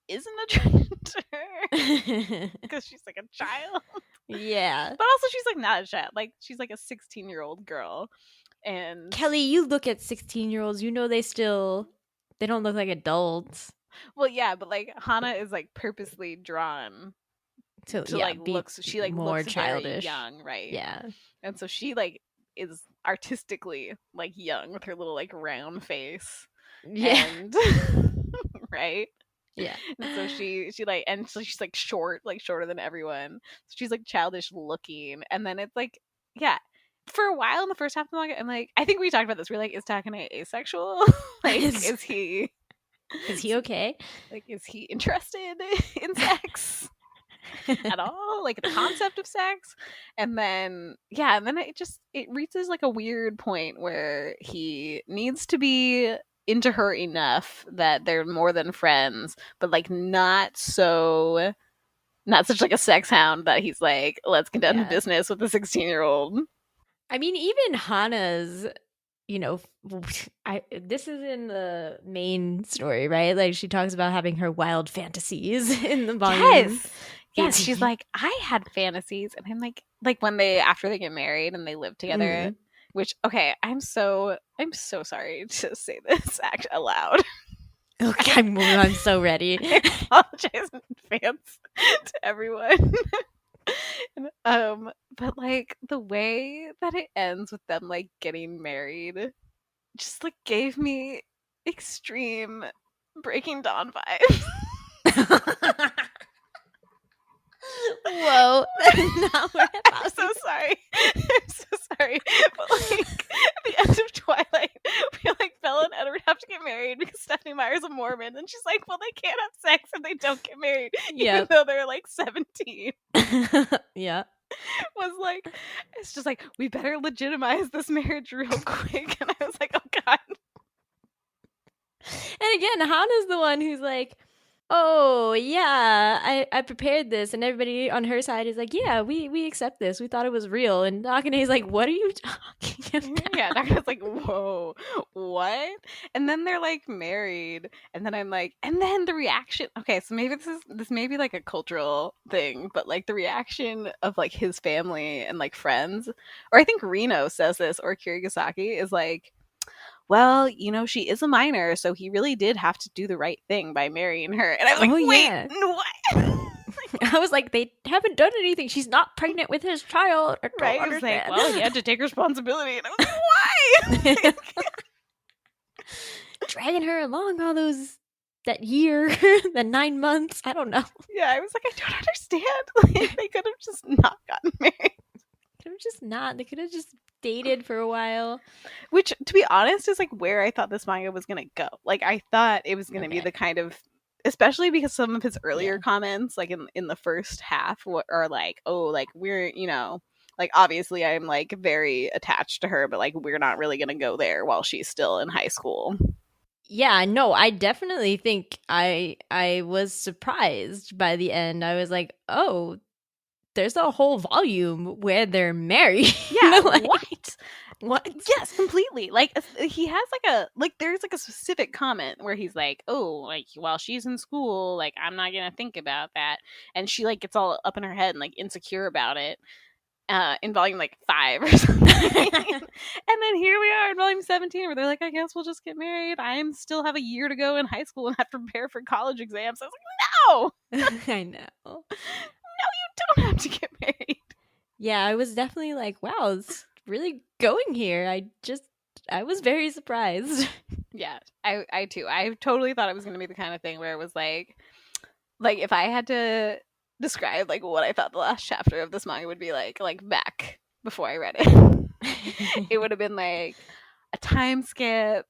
isn't attracted to her because she's like a child. Yeah. But also she's like not a child. Like she's like a 16-year-old girl. And Kelly, you look at 16-year-olds, you know they don't look like adults. Well, yeah, but like Hana is like purposely drawn to like looks more childish, young, right? Yeah. And so she like is artistically like young with her little like round face. Yeah. And right? Yeah. And so she like, and so she's like short, like shorter than everyone. So she's like childish looking. And then it's like, yeah, for a while in the first half of the manga, I'm like, I think we talked about this. We're like, is Takane asexual? Like, is he okay? Like, is he interested in sex at all? Like the concept of sex? And then it reaches like a weird point where he needs to be into her enough that they're more than friends, but like not such like a sex hound that he's like, let's get down to business with a 16-year-old. I mean, even Hana's, this is in the main story, right? Like she talks about having her wild fantasies in the volume. Yes, she's like, I had fantasies, and I'm like when after they get married and they live together. Mm-hmm. Which, okay, I'm so sorry to say this aloud. Okay, I'm so ready. I apologize in advance to everyone. But like the way that it ends with them like getting married just like gave me extreme Breaking Dawn vibes. Whoa. I'm so sorry. But like at the end of Twilight, we like Bella and Edward have to get married because Stephanie Meyer's a Mormon, and she's like, well, they can't have sex if they don't get married, even though they're like 17. Yeah. Was like, it's just like, we better legitimize this marriage real quick. And I was like, oh god. And again, Hana's the one who's like, oh yeah, I prepared this, and everybody on her side is like, yeah, we accept this, we thought it was real. And Nakane's like, what are you talking about? Yeah, Nakane's like, whoa, what? And then they're like married, and then I'm like, and then the reaction, okay, so maybe this may be like a cultural thing, but like the reaction of like his family and like friends, or I think Rino says this, or Kirigasaki is like, well, she is a minor, so he really did have to do the right thing by marrying her. And I was like, wait, what? I was like, they haven't done anything. She's not pregnant with his child. Right? I was like, well, he had to take responsibility. And I was like, why? Dragging her along that year, the 9 months. I don't know. Yeah, I was like, I don't understand. Like, they could have just not gotten married. They could have just dated for a while. Which, to be honest, is like where I thought this manga was going to go. Like, I thought it was going to be the kind of, especially because some of his earlier comments, like in the first half, are like, oh, like we're Like, obviously, I'm like very attached to her, but like we're not really gonna go there while she's still in high school. Yeah, no, I definitely think I was surprised by the end. I was like, oh, there's a whole volume where they're married. Yeah, Like, what? Yes, completely. Like, he has like a like. There's like a specific comment where he's like, "Oh, like while she's in school, like I'm not gonna think about that," and she like gets all up in her head and like insecure about it. In volume like 5 or something. And then here we are in volume 17 where they're like, I guess we'll just get married. I still have a year to go in high school and have to prepare for college exams. I was like, no, I know. no, you don't have to get married. Yeah, I was definitely like, wow, it's really going here. I was very surprised. Yeah, I too. I totally thought it was going to be the kind of thing where it was like if I had to describe like what I thought the last chapter of this manga would be like back before I read it, it would have been like a time skip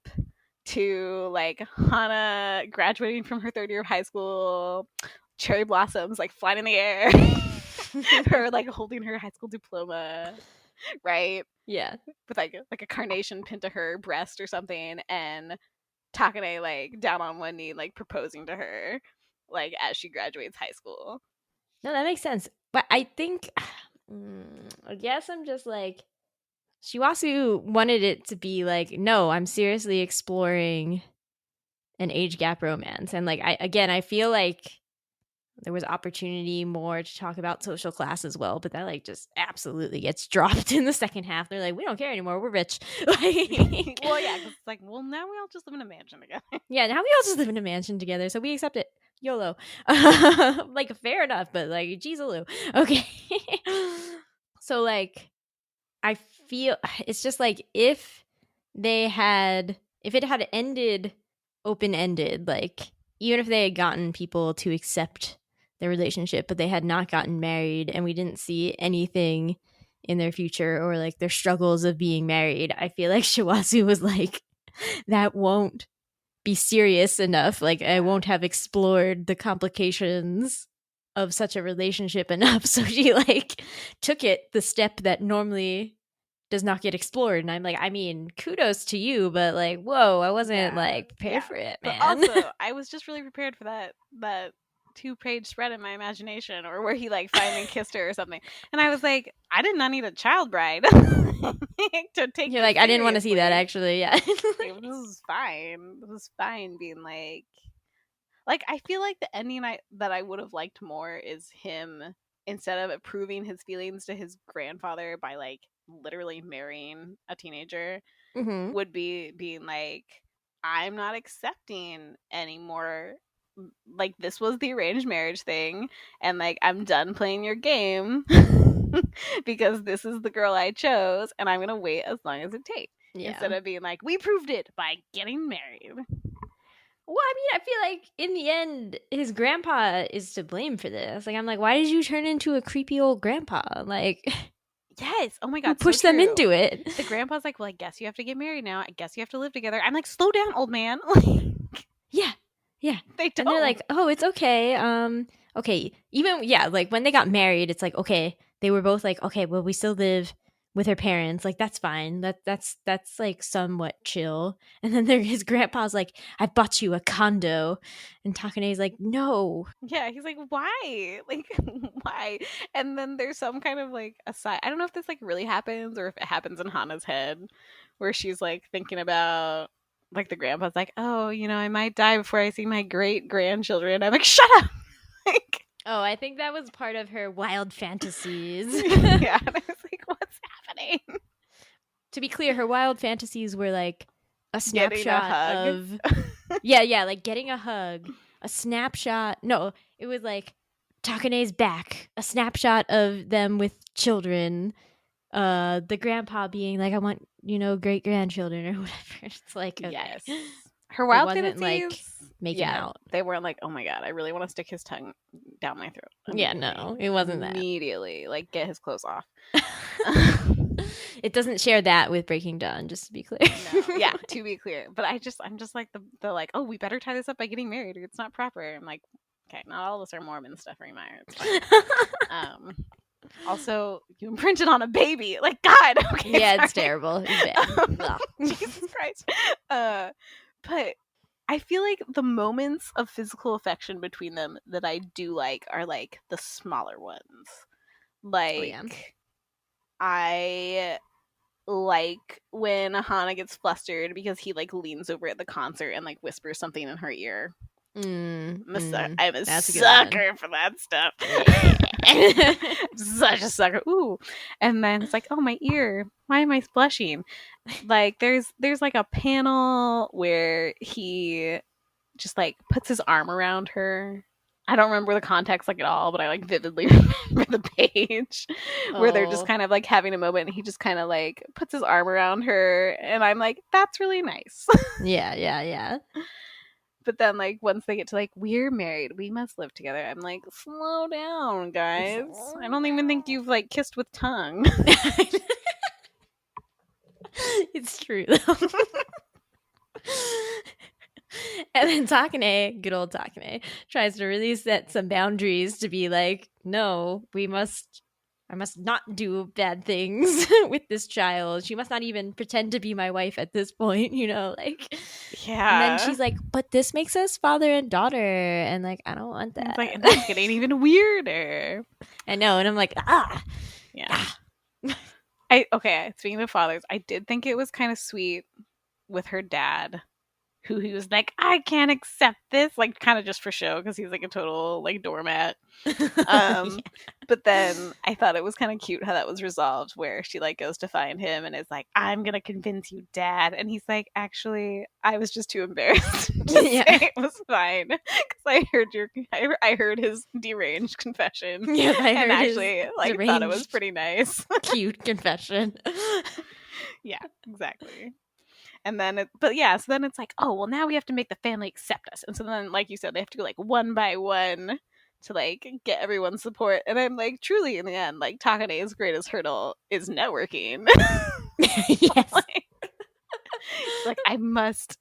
to like Hana graduating from her 3rd year of high school, cherry blossoms like flying in the air, her like holding her high school diploma, right? Yeah. With like a carnation pinned to her breast or something, and Takane like down on one knee like proposing to her like as she graduates high school. No, that makes sense. But I think, I guess I'm just like, Shiwasu wanted it to be like, no, I'm seriously exploring an age gap romance. And like, I feel like there was opportunity more to talk about social class as well, but that like just absolutely gets dropped in the second half. They're like, we don't care anymore. We're rich. Well, yeah, because it's like, well, now we all just live in a mansion together. Yeah, now we all just live in a mansion together, so we accept it. YOLO. Like, fair enough, but like, jeez-a-loo. Okay. So like, I feel it's just like if it had ended open-ended, like even if they had gotten people to accept their relationship, but they had not gotten married and we didn't see anything in their future or like their struggles of being married, I feel like Shiwasu was like, that won't be serious enough. Like, I won't have explored the complications of such a relationship enough. So she like took it the step that normally does not get explored. And I'm like, I mean, kudos to you, but like, whoa, I wasn't like prepared for it, man. But also, I was just really prepared for that 2-page spread in my imagination, or where he like finally kissed her or something, and I was like, I did not need a child bride to take. You're like, I didn't want to see that actually. Yeah, this was fine. This was fine being like I feel like the ending that I would have liked more is him, instead of approving his feelings to his grandfather by like literally marrying a teenager, would be being like, I'm not accepting anymore. Like, this was the arranged marriage thing, and like, I'm done playing your game because this is the girl I chose, and I'm gonna wait as long as it takes. Yeah. Instead of being like, we proved it by getting married. Well, I mean, I feel like in the end, his grandpa is to blame for this. Like, I'm like, why did you turn into a creepy old grandpa? Like, yes. Oh my God. Push them into it. The grandpa's like, well, I guess you have to get married now. I guess you have to live together. I'm like, slow down, old man. Yeah. Yeah. They don't. And they're like, oh, it's okay. Okay. Even, yeah, like when they got married, it's like, okay, they were both like, okay, well, we still live with her parents. Like, that's fine. That's like somewhat chill. And then his grandpa's like, I bought you a condo. And Takane's like, no. Yeah, he's like, why? Like, why? And then there's some kind of like aside. I don't know if this like really happens or if it happens in Hana's head, where she's like thinking about, like, the grandpa's like, oh, you know, I might die before I see my great grandchildren. I'm like, shut up. Like, oh, I think that was part of her wild fantasies. Yeah, and I was like, what's happening? To be clear, her wild fantasies were like a snapshot of yeah, like getting a hug, a snapshot. No, it was like Takane's back, a snapshot of them with children. The grandpa being like, I want, you know, great grandchildren or whatever. It's like, okay. Yes. Her wild fantasies, like making out. They weren't like, oh my God, I really want to stick his tongue down my throat. Yeah, no, it wasn't that. Immediately, like, get his clothes off. It doesn't share that with Breaking Dawn, just to be clear. No. Yeah, to be clear. But I'm just like the like, oh, we better tie this up by getting married. It's not proper. I'm like, okay, not all of us are Mormons, Stephanie Meyer. It's fine. Also, you imprinted on a baby. Like, God. Okay, Yeah, sorry. it's terrible. It's bad. Jesus Christ. But I feel like the moments of physical affection between them that I do like are like the smaller ones. Like, yeah. I like when Hana gets flustered because he like leans over at the concert and like whispers something in her ear. I'm a That's a good one. sucker for that stuff. Yeah. Such a sucker. Ooh. And then it's like, oh, my ear. Why am I blushing? Like there's like a panel where he just like puts his arm around her. I don't remember the context like at all, but I like vividly remember the page where they're just Oh. kind of like having a moment and he just kind of like puts his arm around her and I'm like, that's really nice. Yeah. But then like once they get to like, we're married, we must live together, I'm like, slow down, guys. I don't even think you've like kissed with tongue. It's true though. And then Takane, good old Takane, tries to really set some boundaries to be like, no, I must not do bad things with this child. She must not even pretend to be my wife at this point, like. Yeah. And then she's like, but this makes us father and daughter. And like, I don't want that. It's like, and that's getting even weirder. I know. And I'm like, Yeah. Speaking of fathers, I did think it was kind of sweet with her dad, who he was like, I can't accept this, like kind of just for show because he's like a total like doormat. Yeah. But then I thought it was kind of cute how that was resolved, where she like goes to find him and is like, I'm gonna convince you, Dad, and he's like, actually, I was just too embarrassed to say it was fine because I heard his deranged confession. Yeah, I heard and actually his like thought it was pretty nice. cute confession. Yeah, exactly. And then so then it's like, oh, well, now we have to make the family accept us. And so then, like you said, they have to go like one by one to like get everyone's support. And I'm like, truly in the end, like Takane's greatest hurdle is networking. Yes. like I must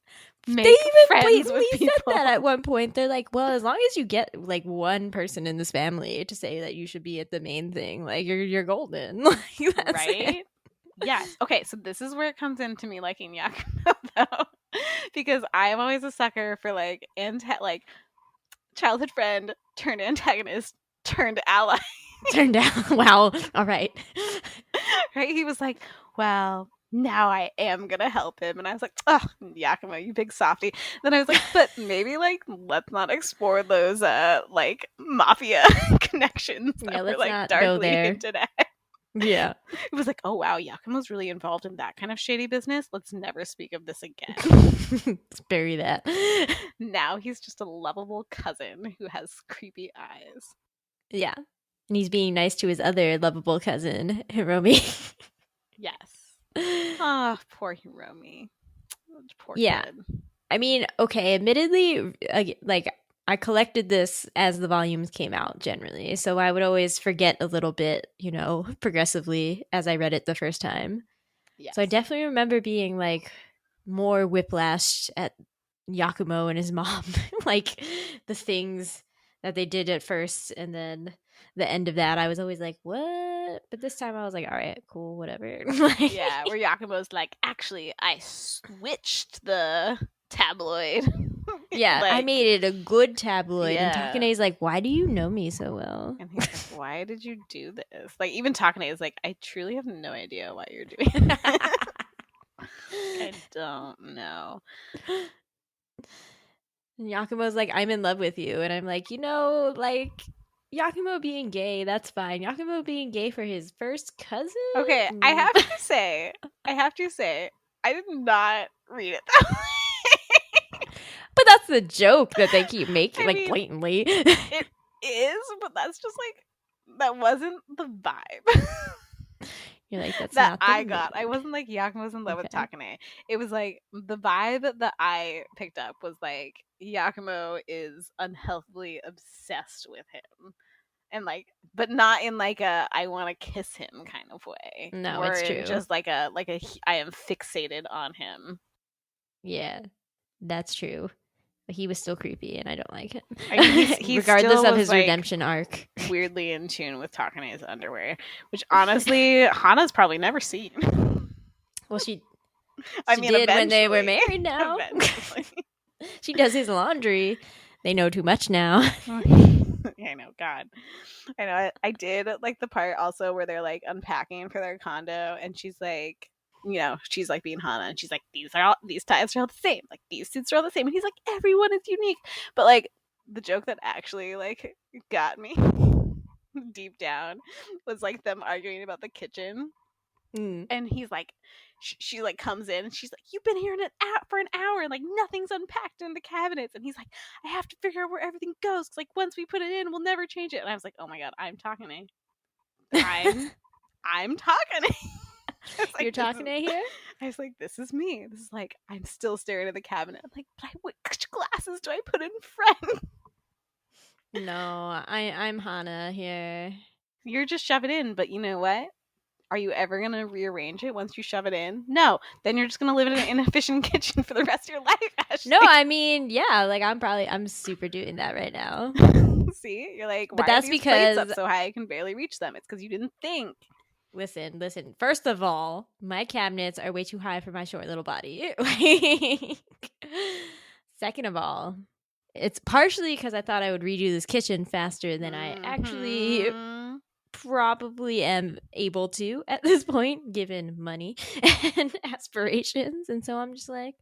make they even friends blatantly with people. said that at one point. They're like, well, as long as you get like one person in this family to say that you should be at the main thing, like you're golden. Like, that's right? it. Yes. Okay, so this is where it comes into me liking Yakumo though. Because I'm always a sucker for like childhood friend turned antagonist turned ally. Turned out, wow. All right. Right? He was like, well, now I am gonna help him. And I was like, oh, Yakumo, you big softy. Then I was like, but maybe like let's not explore those like mafia connections that Yeah, were let's like not go darkly there. hinted at. Yeah. It was like, oh wow, Yakumo's really involved in that kind of shady business. Let's never speak of this again. Let's bury that. Now he's just a lovable cousin who has creepy eyes. Yeah. And he's being nice to his other lovable cousin, Hiromi. Yes. Oh, poor Hiromi. Poor Yeah. kid. I mean, okay, admittedly, like I collected this as the volumes came out generally. So I would always forget a little bit, progressively as I read it the first time. Yes. So I definitely remember being like more whiplashed at Yakumo and his mom, like the things that they did at first, and then the end of that, I was always like, what? But this time I was like, all right, cool, whatever. Yeah, where Yakumo's like, actually, I switched the tabloid. Yeah, like, I made it a good tabloid. Yeah. And Takane's like, why do you know me so well? And he's like, why did you do this? Like, even Takane is like, I truly have no idea why you're doing it. I don't know. And Yakumo's like, I'm in love with you. And I'm like, like, Yakumo being gay, that's fine. Yakumo being gay for his first cousin? Okay, I have to say, I did not read it that way. But that's the joke that they keep making, I like, mean, blatantly. It is, but that's just like, that wasn't the vibe. You're like, that's that not the I mood. got. I wasn't like Yakumo's in love with Okay. Takane. It was like the vibe that I picked up was like Yakumo is unhealthily obsessed with him. And like, but not in like a I want to kiss him kind of way. No, or it's in true. just like a I am fixated on him. Yeah, that's true. But he was still creepy, and I don't like it. I mean, he regardless still of his was, like, redemption arc. weirdly in tune with Takane's underwear, which honestly Hana's probably never seen. Well, she I mean, did when they were eventually. married now. Eventually. She does his laundry. They know too much now. I know, God. I know. I did like the part also where they're like unpacking for their condo, and she's like, you know, she's like being Hana, and she's like, these ties are all the same. Like, these suits are all the same. And he's like, everyone is unique. But like the joke that actually like got me deep down was like them arguing about the kitchen. And he's like, she like comes in and she's like, you've been here for an hour and like nothing's unpacked in the cabinets. And he's like, I have to figure out where everything goes, because like once we put it in, we'll never change it. And I was like, oh my God, I'm Takane. I'm Takane. Like, You're Takane here? I was like, this is me. This is like, I'm still staring at the cabinet. I'm like, but which glasses do I put in front? No, I'm Hana here. You're just shove it in, but you know what? Are you ever going to rearrange it once you shove it in? No. Then you're just going to live in an inefficient kitchen for the rest of your life, Ashley. No, I mean, yeah, like I'm super doing that right now. See? You're like, why but that's are these because plates up so high I can barely reach them? It's because you didn't think. Listen. First of all, my cabinets are way too high for my short little body. Second of all, it's partially because I thought I would redo this kitchen faster than I actually probably am able to at this point, given money and aspirations. And so I'm just like,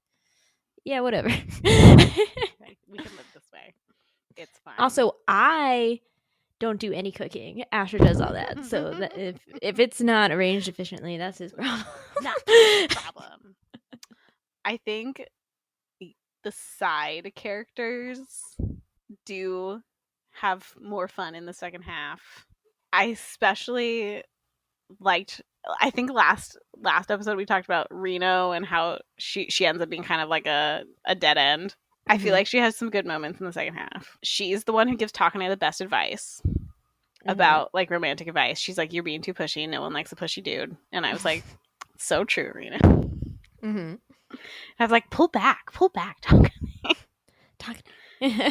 yeah, whatever. Okay, we can live this way. It's fine. Also, I don't do any cooking. Asher does all that. So that if it's not arranged efficiently, that's his problem. Not his problem. I think the side characters do have more fun in the second half. I especially liked, I think last episode we talked about Rino and how she ends up being kind of like a dead end. I feel like she has some good moments in the second half. She's the one who gives Takane the best advice about like romantic advice. She's like, you're being too pushy. No one likes a pushy dude. And I was like, so true, Rino. I was like, pull back, Takane.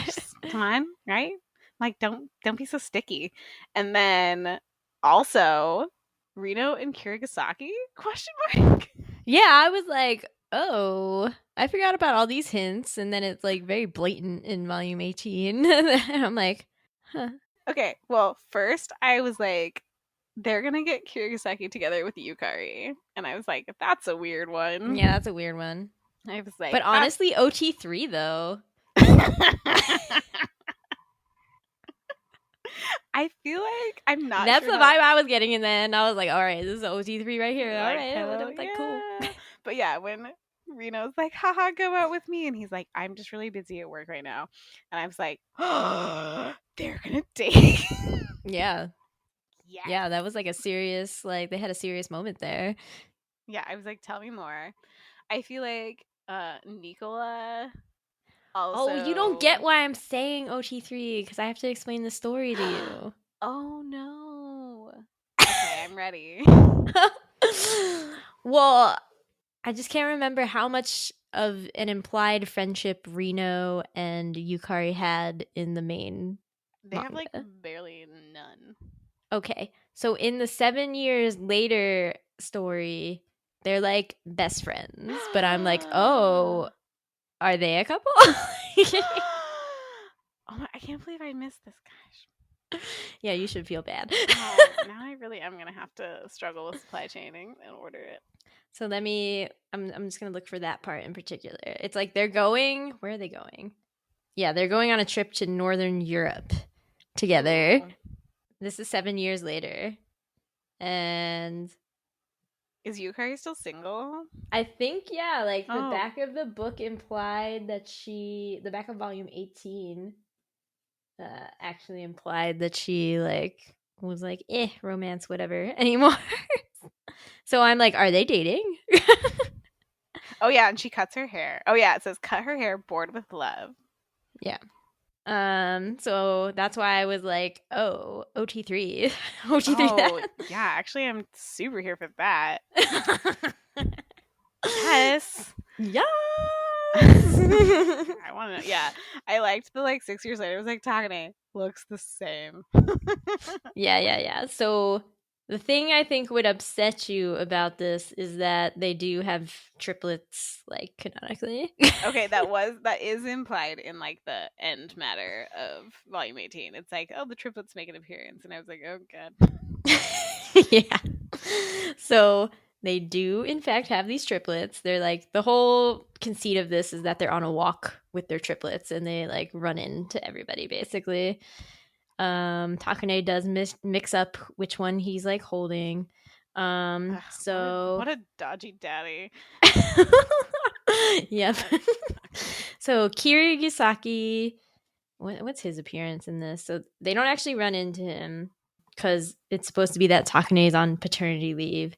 Just, come on, right? Like, don't be so sticky. And then also Rino and Kirigasaki ? Yeah, I was like, oh, I forgot about all these hints, and then it's like very blatant in volume 18. And I'm like, huh. Okay, well, first I was like, they're gonna get Kirigasaki together with Yukari, and I was like, that's a weird one. Yeah, that's a weird one. I was like, but honestly, OT3 though. I feel like I'm not. That's sure the vibe I was getting, and then I was like, all right, this is OT3 right here. All right, like, cool. But yeah, when Reno's like, haha, go out with me, and he's like, I'm just really busy at work right now, and I was like, oh, they're gonna date. Yeah. Yeah, that was like a serious, like they had a serious moment there. Yeah, I was like, tell me more. I feel like Nicola also... Oh, you don't get why I'm saying OT3, because I have to explain the story to you. Oh no. Okay, I'm ready. Well, I just can't remember how much of an implied friendship Rino and Yukari had in the main They manga. have like barely none. Okay, so in the 7 years later story, they're like best friends, but I'm like, oh, are they a couple? Oh my, I can't believe I missed this, gosh. Yeah, you should feel bad. Now I really am gonna have to struggle with supply chaining and order it. So I'm just gonna look for that part in particular. It's like they're going, where are they going? Yeah, they're going on a trip to Northern Europe together. Oh. This is 7 years later. And is Yukari still single? I think, yeah, like the Oh. back of the book implied that the back of volume 18 actually implied that she like was like, romance, whatever anymore. So I'm like, are they dating? Oh yeah, and she cuts her hair. Oh yeah, it says cut her hair, bored with love. Yeah. So that's why I was like, oh, OT3. OT3 Oh, that. yeah, actually I'm super here for that. Yes. Yes. I want to. Yeah, I liked the like 6 years later. It was like Takane looks the same. Yeah. So the thing I think would upset you about this is that they do have triplets, like canonically. Okay, that is implied in like the end matter of volume 18. It's like, oh, the triplets make an appearance, and I was like, oh god. Yeah. So they do in fact have these triplets. They're like, the whole conceit of this is that they're on a walk with their triplets and they like run into everybody basically. Takane does mix up which one he's like holding. So what a dodgy daddy. Yep. So Kirigasaki, what's his appearance in this? So they don't actually run into him because it's supposed to be that Takane is on paternity leave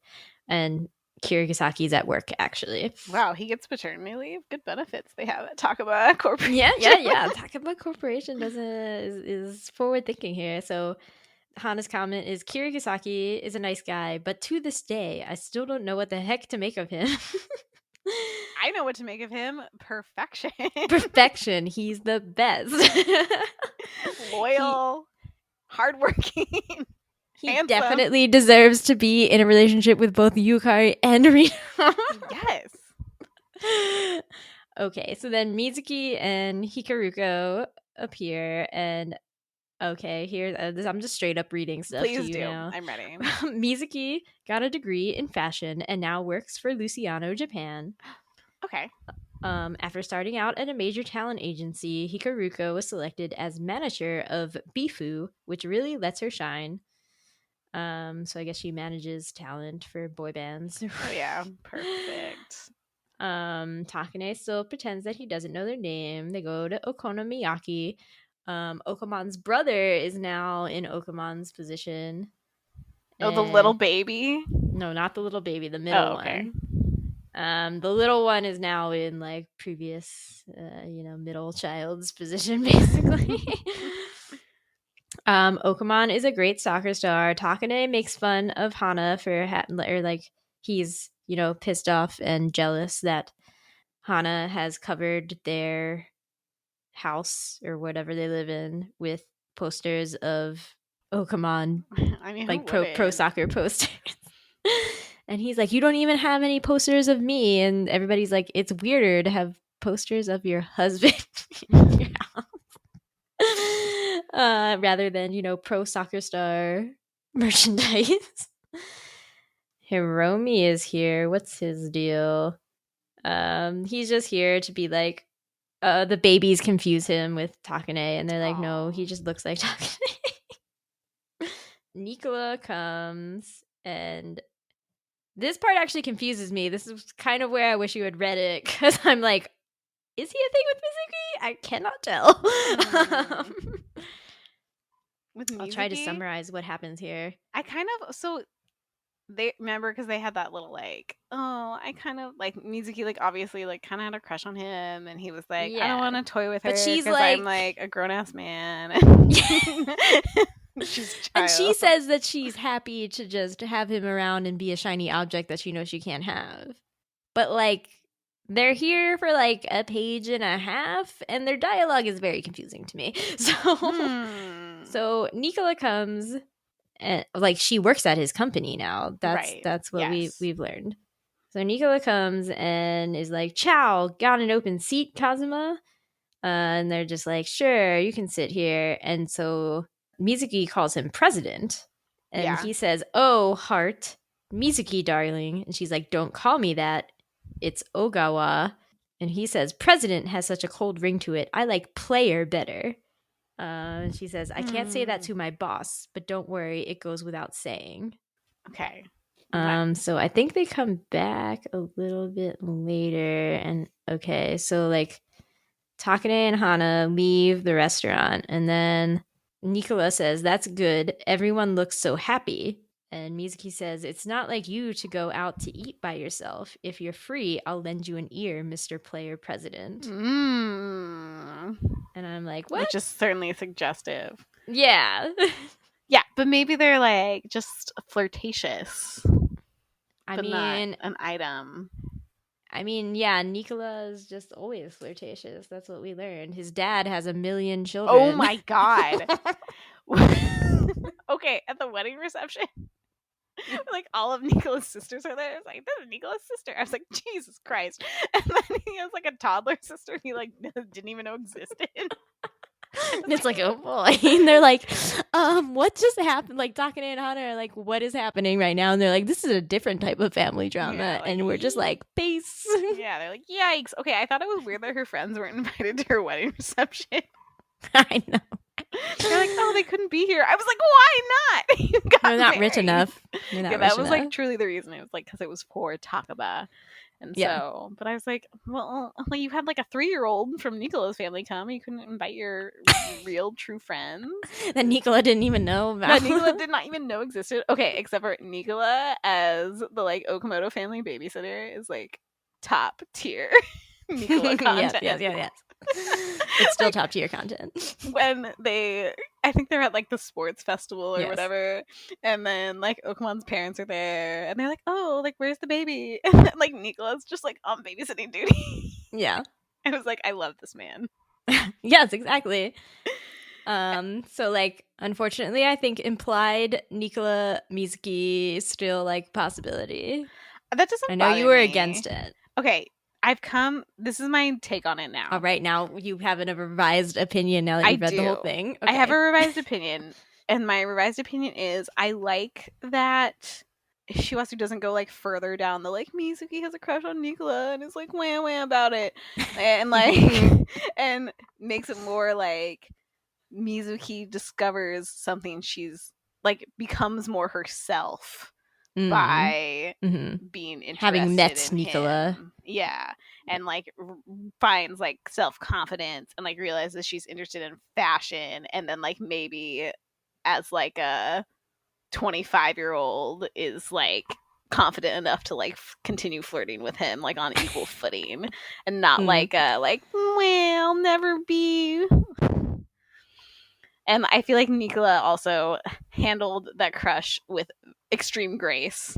and Kirigasaki's at work actually. Wow, he gets paternity leave. Good benefits they have at Takaba Corporation. Yeah. Takaba Corporation is forward thinking here. So Hana's comment is, Kirigasaki is a nice guy, but to this day, I still don't know what the heck to make of him. I know what to make of him. Perfection. Perfection. He's the best. Loyal, hardworking. He handsome. Definitely deserves to be in a relationship with both Yukari and Rino. Yes. Okay, so then Mizuki and Hikaruko appear, and okay, here I'm just straight up reading stuff Please to you do. now. I'm ready. Mizuki got a degree in fashion and now works for Luciano, Japan. Okay. After starting out at a major talent agency, Hikaruko was selected as manager of Bifu, which really lets her shine. So I guess she manages talent for boy bands. Oh yeah, perfect. Takane still pretends that he doesn't know their name. They go to Okonomiyaki. Okamon's brother is now in Okamon's position. Oh, the little baby? No, not the little baby, the middle one. The little one is now in like previous, middle child's position, basically. Okamon is a great soccer star. Takane makes fun of Hana for he's pissed off and jealous that Hana has covered their house or whatever they live in with posters of Okamon. I mean, like pro soccer posters. And he's like, you don't even have any posters of me. And everybody's like, it's weirder to have posters of your husband in your house. Rather than, pro soccer star merchandise. Hiromi is here. What's his deal? He's just here to be like, the babies confuse him with Takane, and they're like, no, he just looks like Takane. Nicola comes, and this part actually confuses me. This is kind of where I wish you had read it, because I'm like, is he a thing with Mizuki? I cannot tell. With Mizuki? I'll try to summarize what happens here. They remember because they had that little like, I kind of like Mizuki, like obviously like kind of had a crush on him, and he was like, I don't want to toy with her, but she's 'cause like, I'm like a grown ass man. And she says that she's happy to just have him around and be a shiny object that she knows she can't have. But like, they're here for like a page and a half, and their dialogue is very confusing to me. So Nicola comes, and like she works at his company now. That's what we've learned. So Nicola comes and is like, "Ciao, got an open seat, Kazuma?" And they're just like, "Sure, you can sit here." And so Mizuki calls him president, and he says, "Oh, heart, Mizuki, darling." And she's like, "Don't call me that. It's Ogawa." And he says, "President has such a cold ring to it. I like player better." She says, "I can't say that to my boss, but don't worry, it goes without saying." Okay. So I think they come back a little bit later, and okay, so like Takane and Hana leave the restaurant, and then Nicola says, "That's good. Everyone looks so happy." And Mizuki says, "It's not like you to go out to eat by yourself. If you're free, I'll lend you an ear, Mr. Player President." And I'm like, what? Which is certainly suggestive. Yeah. Yeah, but maybe they're like just flirtatious. I but mean, not an item. I mean, yeah, Nicola is just always flirtatious. That's what we learned. His dad has 1 million children. Oh my god. Okay, at the wedding reception, like all of Nicola's sisters are there. It's like, this is Nicola's sister. I was like, Jesus Christ. And then he has like a toddler sister he like didn't even know existed. And it's like, oh boy. And they're like, what just happened? Like, Takane and Hana are like, what is happening right now? And they're like, this is a different type of family drama. Yeah, like, and we're just like, peace. Yeah, they're like, yikes. Okay, I thought it was weird that her friends weren't invited to her wedding reception. I know. They're like, oh, they couldn't be here. I was like, why not? You got They're not rich married. enough. They're not Yeah, rich that was like enough. truly the reason. It was like because it was for Takaba. And Yeah. so, but I was like, well, like you had like a 3-year-old from Nicola's family come. You couldn't invite your real true friends That Nicola didn't even know about. that Nicola did not even know existed. Okay, except for Nicola as the like Okamoto family babysitter is like top tier Nicola content. Yes. It's still top tier content. When I think they're at like the sports festival or Yes. whatever, and then like Okamon's parents are there, and they're like, "Oh, like where's the baby?" And then, like Nicola's just like on babysitting duty. Yeah. I was like, I love this man. Yes, exactly. So like, unfortunately, I think implied Nicola Mizuki still like possibility. That doesn't. I know you bother were me. against it. Okay, this is my take on it now. All right, now you have a revised opinion now that you've read the whole thing. I have Okay. a revised opinion, and my revised opinion is I like that Shiwasu doesn't go like further down the like Mizuki has a crush on Nicola and is like wham wham about it, and like and makes it more like Mizuki discovers something she's like becomes more herself Mhm. by Mhm. being interested Having met in Nicola. him. Yeah, and like finds like self-confidence and like realizes she's interested in fashion, and then like maybe as like a 25-year-old is like confident enough to like continue flirting with him like on equal footing, and not like well, never be. And I feel like Nicola also handled that crush with extreme grace.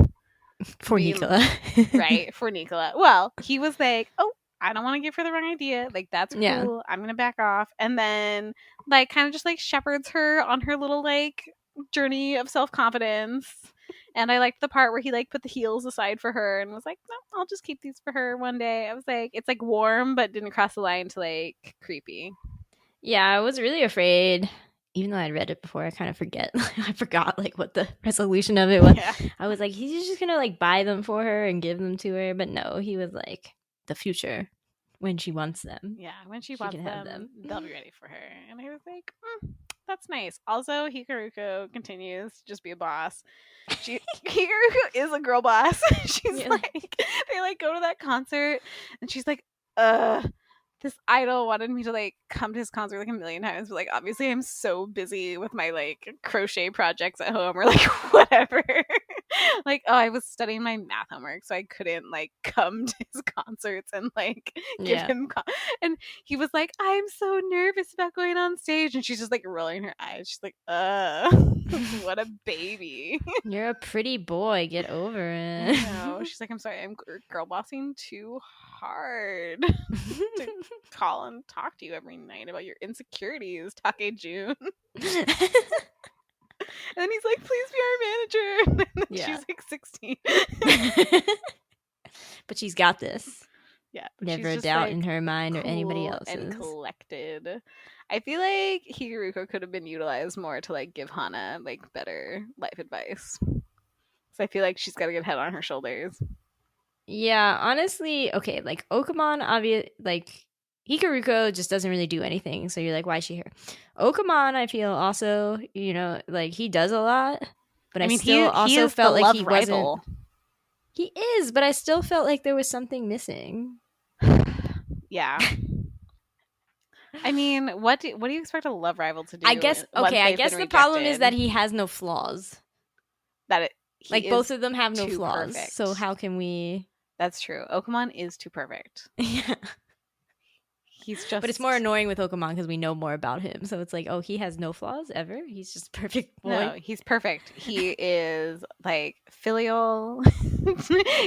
For being- Nicola. Right, for Nicola. Well, he was like, oh, I don't want to give her the wrong idea. Like, that's cool. Yeah. I'm going to back off. And then, like, kind of just, like, shepherds her on her little, like, journey of self-confidence. And I liked the part where he, like, put the heels aside for her and was like, no, I'll just keep these for her one day. I was like, it's, like, warm, but didn't cross the line to, like, creepy. Yeah, I was really afraid. Even though I'd read it before, I kind of forget. I forgot like what the resolution of it was. Yeah. I was like, he's just gonna like buy them for her and give them to her, but no, he was like the future when she wants them. Yeah, when she She wants can have them. they'll be ready for her. And I was like, that's nice. Also, Hikaruko continues to just be a boss. Hikaruko is a girl boss. She's Yeah. like, they like go to that concert, and she's like, this idol wanted me to like come to his concert like a million times, but like obviously I'm so busy with my like crochet projects at home or like whatever. Like, oh, I was studying my math homework, so I couldn't like come to his concerts and like give Yeah. him and he was like, I'm so nervous about going on stage, and she's just like rolling her eyes. She's like, what a baby. You're a pretty boy. Get over I it. know. She's like, I'm sorry, I'm girl bossing too hard to call and talk to you every night about your insecurities, Take June. And then he's like, please be our manager. And then Yeah. she's like 16. But she's got this. Yeah. but Never she's a just, doubt like, in her mind or anybody cool else's. and collected. I feel like Hikaruko could have been utilized more to like give Hana like better life advice. So I feel like she's got a good head on her shoulders. Yeah, honestly, okay, like Okamon, obvious, like Hikaruko just doesn't really do anything. So you're like, why is she here? Okamon, I feel also, you know, like he does a lot, but I, mean, still he also is felt the like love he rival. wasn't. He is, but I still felt like there was something missing. Yeah. I mean, what do you expect a love rival to do? I guess once okay. I they've guess been the problem is rejected? that he has no flaws. He Like is both of them have no too flaws. perfect. So how can we? That's true. Okamon is too perfect. Yeah. He's just, But it's more annoying with Okamon because we know more about him. So it's like, oh, he has no flaws ever. He's just a perfect boy. No, he's perfect. He is like filial.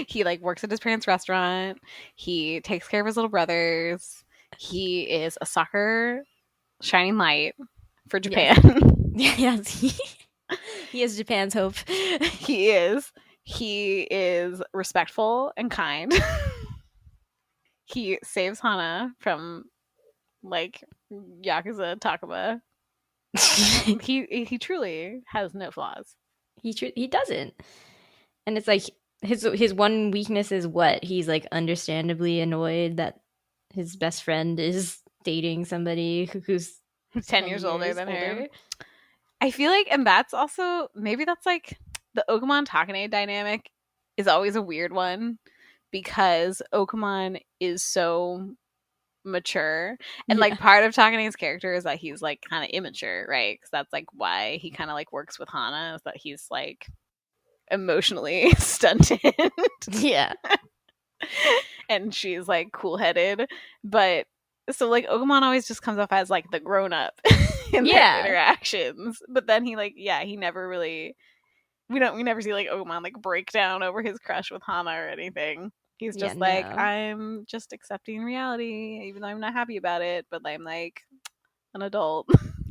He like works at his parents' restaurant. He takes care of his little brothers. He is a soccer shining light for Japan. Yes, he is Japan's hope. He is. He is respectful and kind. He saves Hana from like Yakuza Takaba. He truly has no flaws. He doesn't. And it's like his one weakness is what? He's like understandably annoyed that his best friend is dating somebody who's 10 years older than her. I feel like, and that's also, maybe that's like the Okamon Takane dynamic is always a weird one because Okamon is so mature, and like part of Takane's character is that he's like kind of immature, right? Because that's like why he kind of like works with Hana, is that he's like emotionally stunted. Yeah. And she's like cool-headed, but so like Okamon always just comes off as like the grown-up in their interactions, but then he never really, we never see like Okamon like break down over his crush with Hana or anything. He's just I'm just accepting reality, even though I'm not happy about it, but I'm like an adult.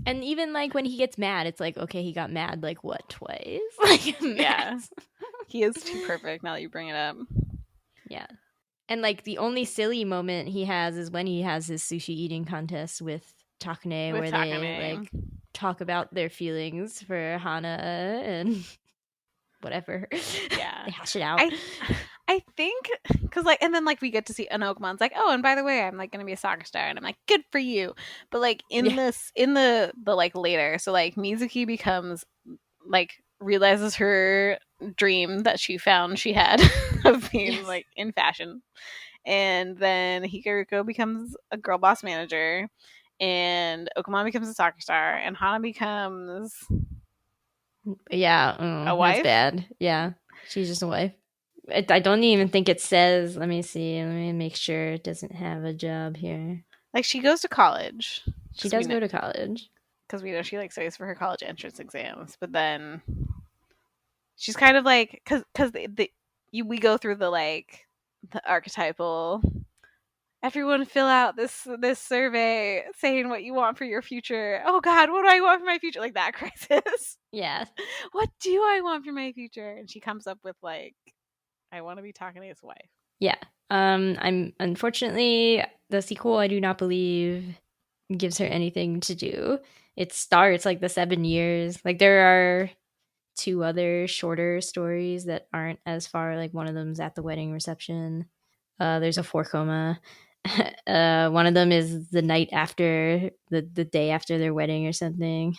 And even like when he gets mad, it's like, okay, he got mad like what, twice? Like, yeah. He is too perfect now that you bring it up. Yeah. And like the only silly moment he has is when he has his sushi eating contest with Takane, where they like talk about their feelings for Hana and whatever. Yeah. They hash it out. I think because like, and then like we get to see an Okamon's like, oh, and by the way, I'm like gonna be a soccer star, and I'm like, good for you. But like in the like later, so like Mizuki becomes like realizes her dream that she found she had of being like in fashion, and then Hikaruko becomes a girl boss manager, and Okamon becomes a soccer star, and Hana becomes a wife. That's bad. Yeah, she's just a wife. I don't even think it says. Let me see. Let me make sure it doesn't have a job here. Like she goes to college. She does go to college because we know she like studies for her college entrance exams. But then she's kind of like because we go through the like the archetypal. Everyone fill out this survey saying what you want for your future. Oh God, what do I want for my future? Like that crisis. Yeah. What do I want for my future? And she comes up with like, I want to be Takane's wife. Yeah. I'm unfortunately the sequel I do not believe gives her anything to do. It starts like the 7 years. Like there are 2 other shorter stories that aren't as far. Like one of them's at the wedding reception. There's a 4 coma. One of them is the night after the day after their wedding or something.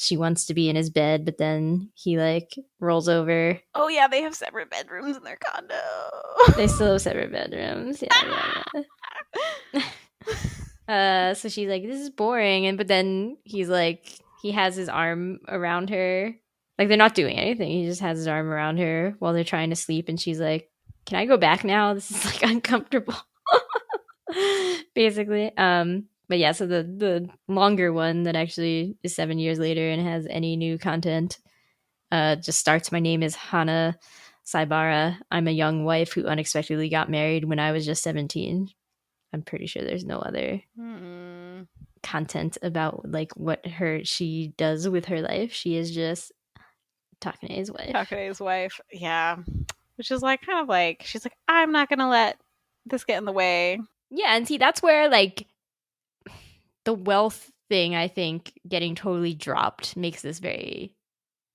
She wants to be in his bed, but then he like rolls over. Oh yeah, they have separate bedrooms in their condo. They still have separate bedrooms. Yeah. So she's like, this is boring, but then he's like, he has his arm around her. Like they're not doing anything. He just has his arm around her while they're trying to sleep, and she's like, can I go back now? This is like uncomfortable. Basically. But yeah, so the longer one that actually is 7 years later and has any new content just starts, my name is Hana Saibara. I'm a young wife who unexpectedly got married when I was just 17. I'm pretty sure there's no other content about like what she does with her life. She is just Takane's wife. Yeah. Which is like kind of like, she's like, I'm not gonna let this get in the way. Yeah, and see, that's where like the wealth thing, I think, getting totally dropped makes this very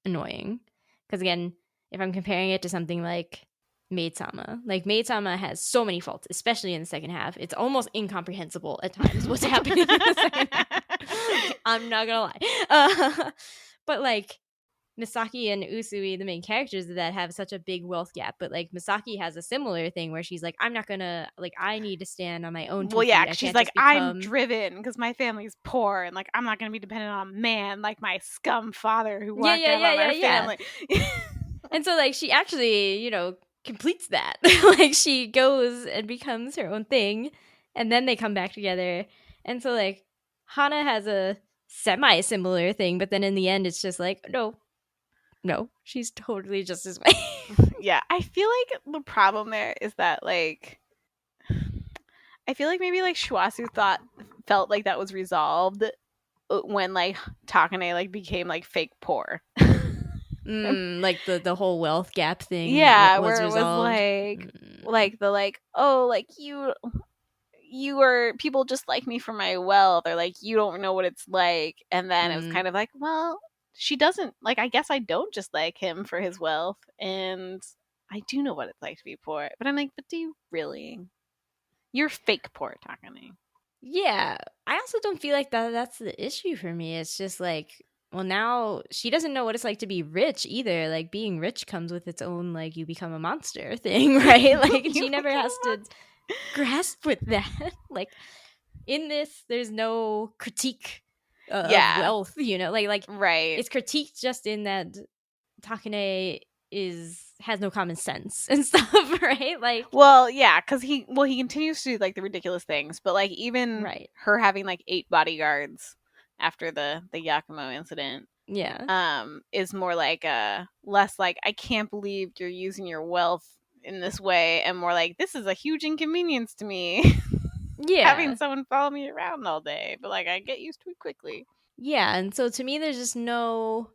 annoying. Because again, if I'm comparing it to something like Maid-sama, like Maid-sama has so many faults, especially in the second half. It's almost incomprehensible at times what's happening in the second half. I'm not gonna lie. But like Misaki and Usui, the main characters of that, have such a big wealth gap. But like Misaki has a similar thing where she's like, I'm not gonna, like, I need to stand on my own. Well, yeah, she's like, I'm driven because my family's poor, and like I'm not gonna be dependent on a man like my scum father who walked out on our family. And so like she actually, completes that. Like she goes and becomes her own thing, and then they come back together. And so like Hana has a semi-similar thing, but then in the end it's just like, no, she's totally just his wife. Yeah, I feel like the problem there is that like I feel like maybe like Shiwasu felt like that was resolved when like Takane like became like fake poor. Like the whole wealth gap thing. Yeah, was where it resolved. was like the like, oh, like you are people just like me for my wealth, or like you don't know what it's like. And then it was kind of like, well, she doesn't like, I guess I don't just like him for his wealth, and I do know what it's like to be poor. But I'm like, but do you really? You're fake poor, Takane. Yeah, I also don't feel like that's the issue for me. It's just like, well, now she doesn't know what it's like to be rich either. Like being rich comes with its own like you become a monster thing, right? Like she never has to grasp with that. Like in this, there's no critique of wealth, you know, like right. It's critiqued just in that Takane has no common sense and stuff, right? Like, well, yeah, because he continues to do like the ridiculous things, but like even her having like 8 bodyguards after the Yakumo incident, is more like less like, I can't believe you're using your wealth in this way, and more like, this is a huge inconvenience to me. Yeah, having someone follow me around all day, but like I get used to it quickly. Yeah, and so to me, there's just no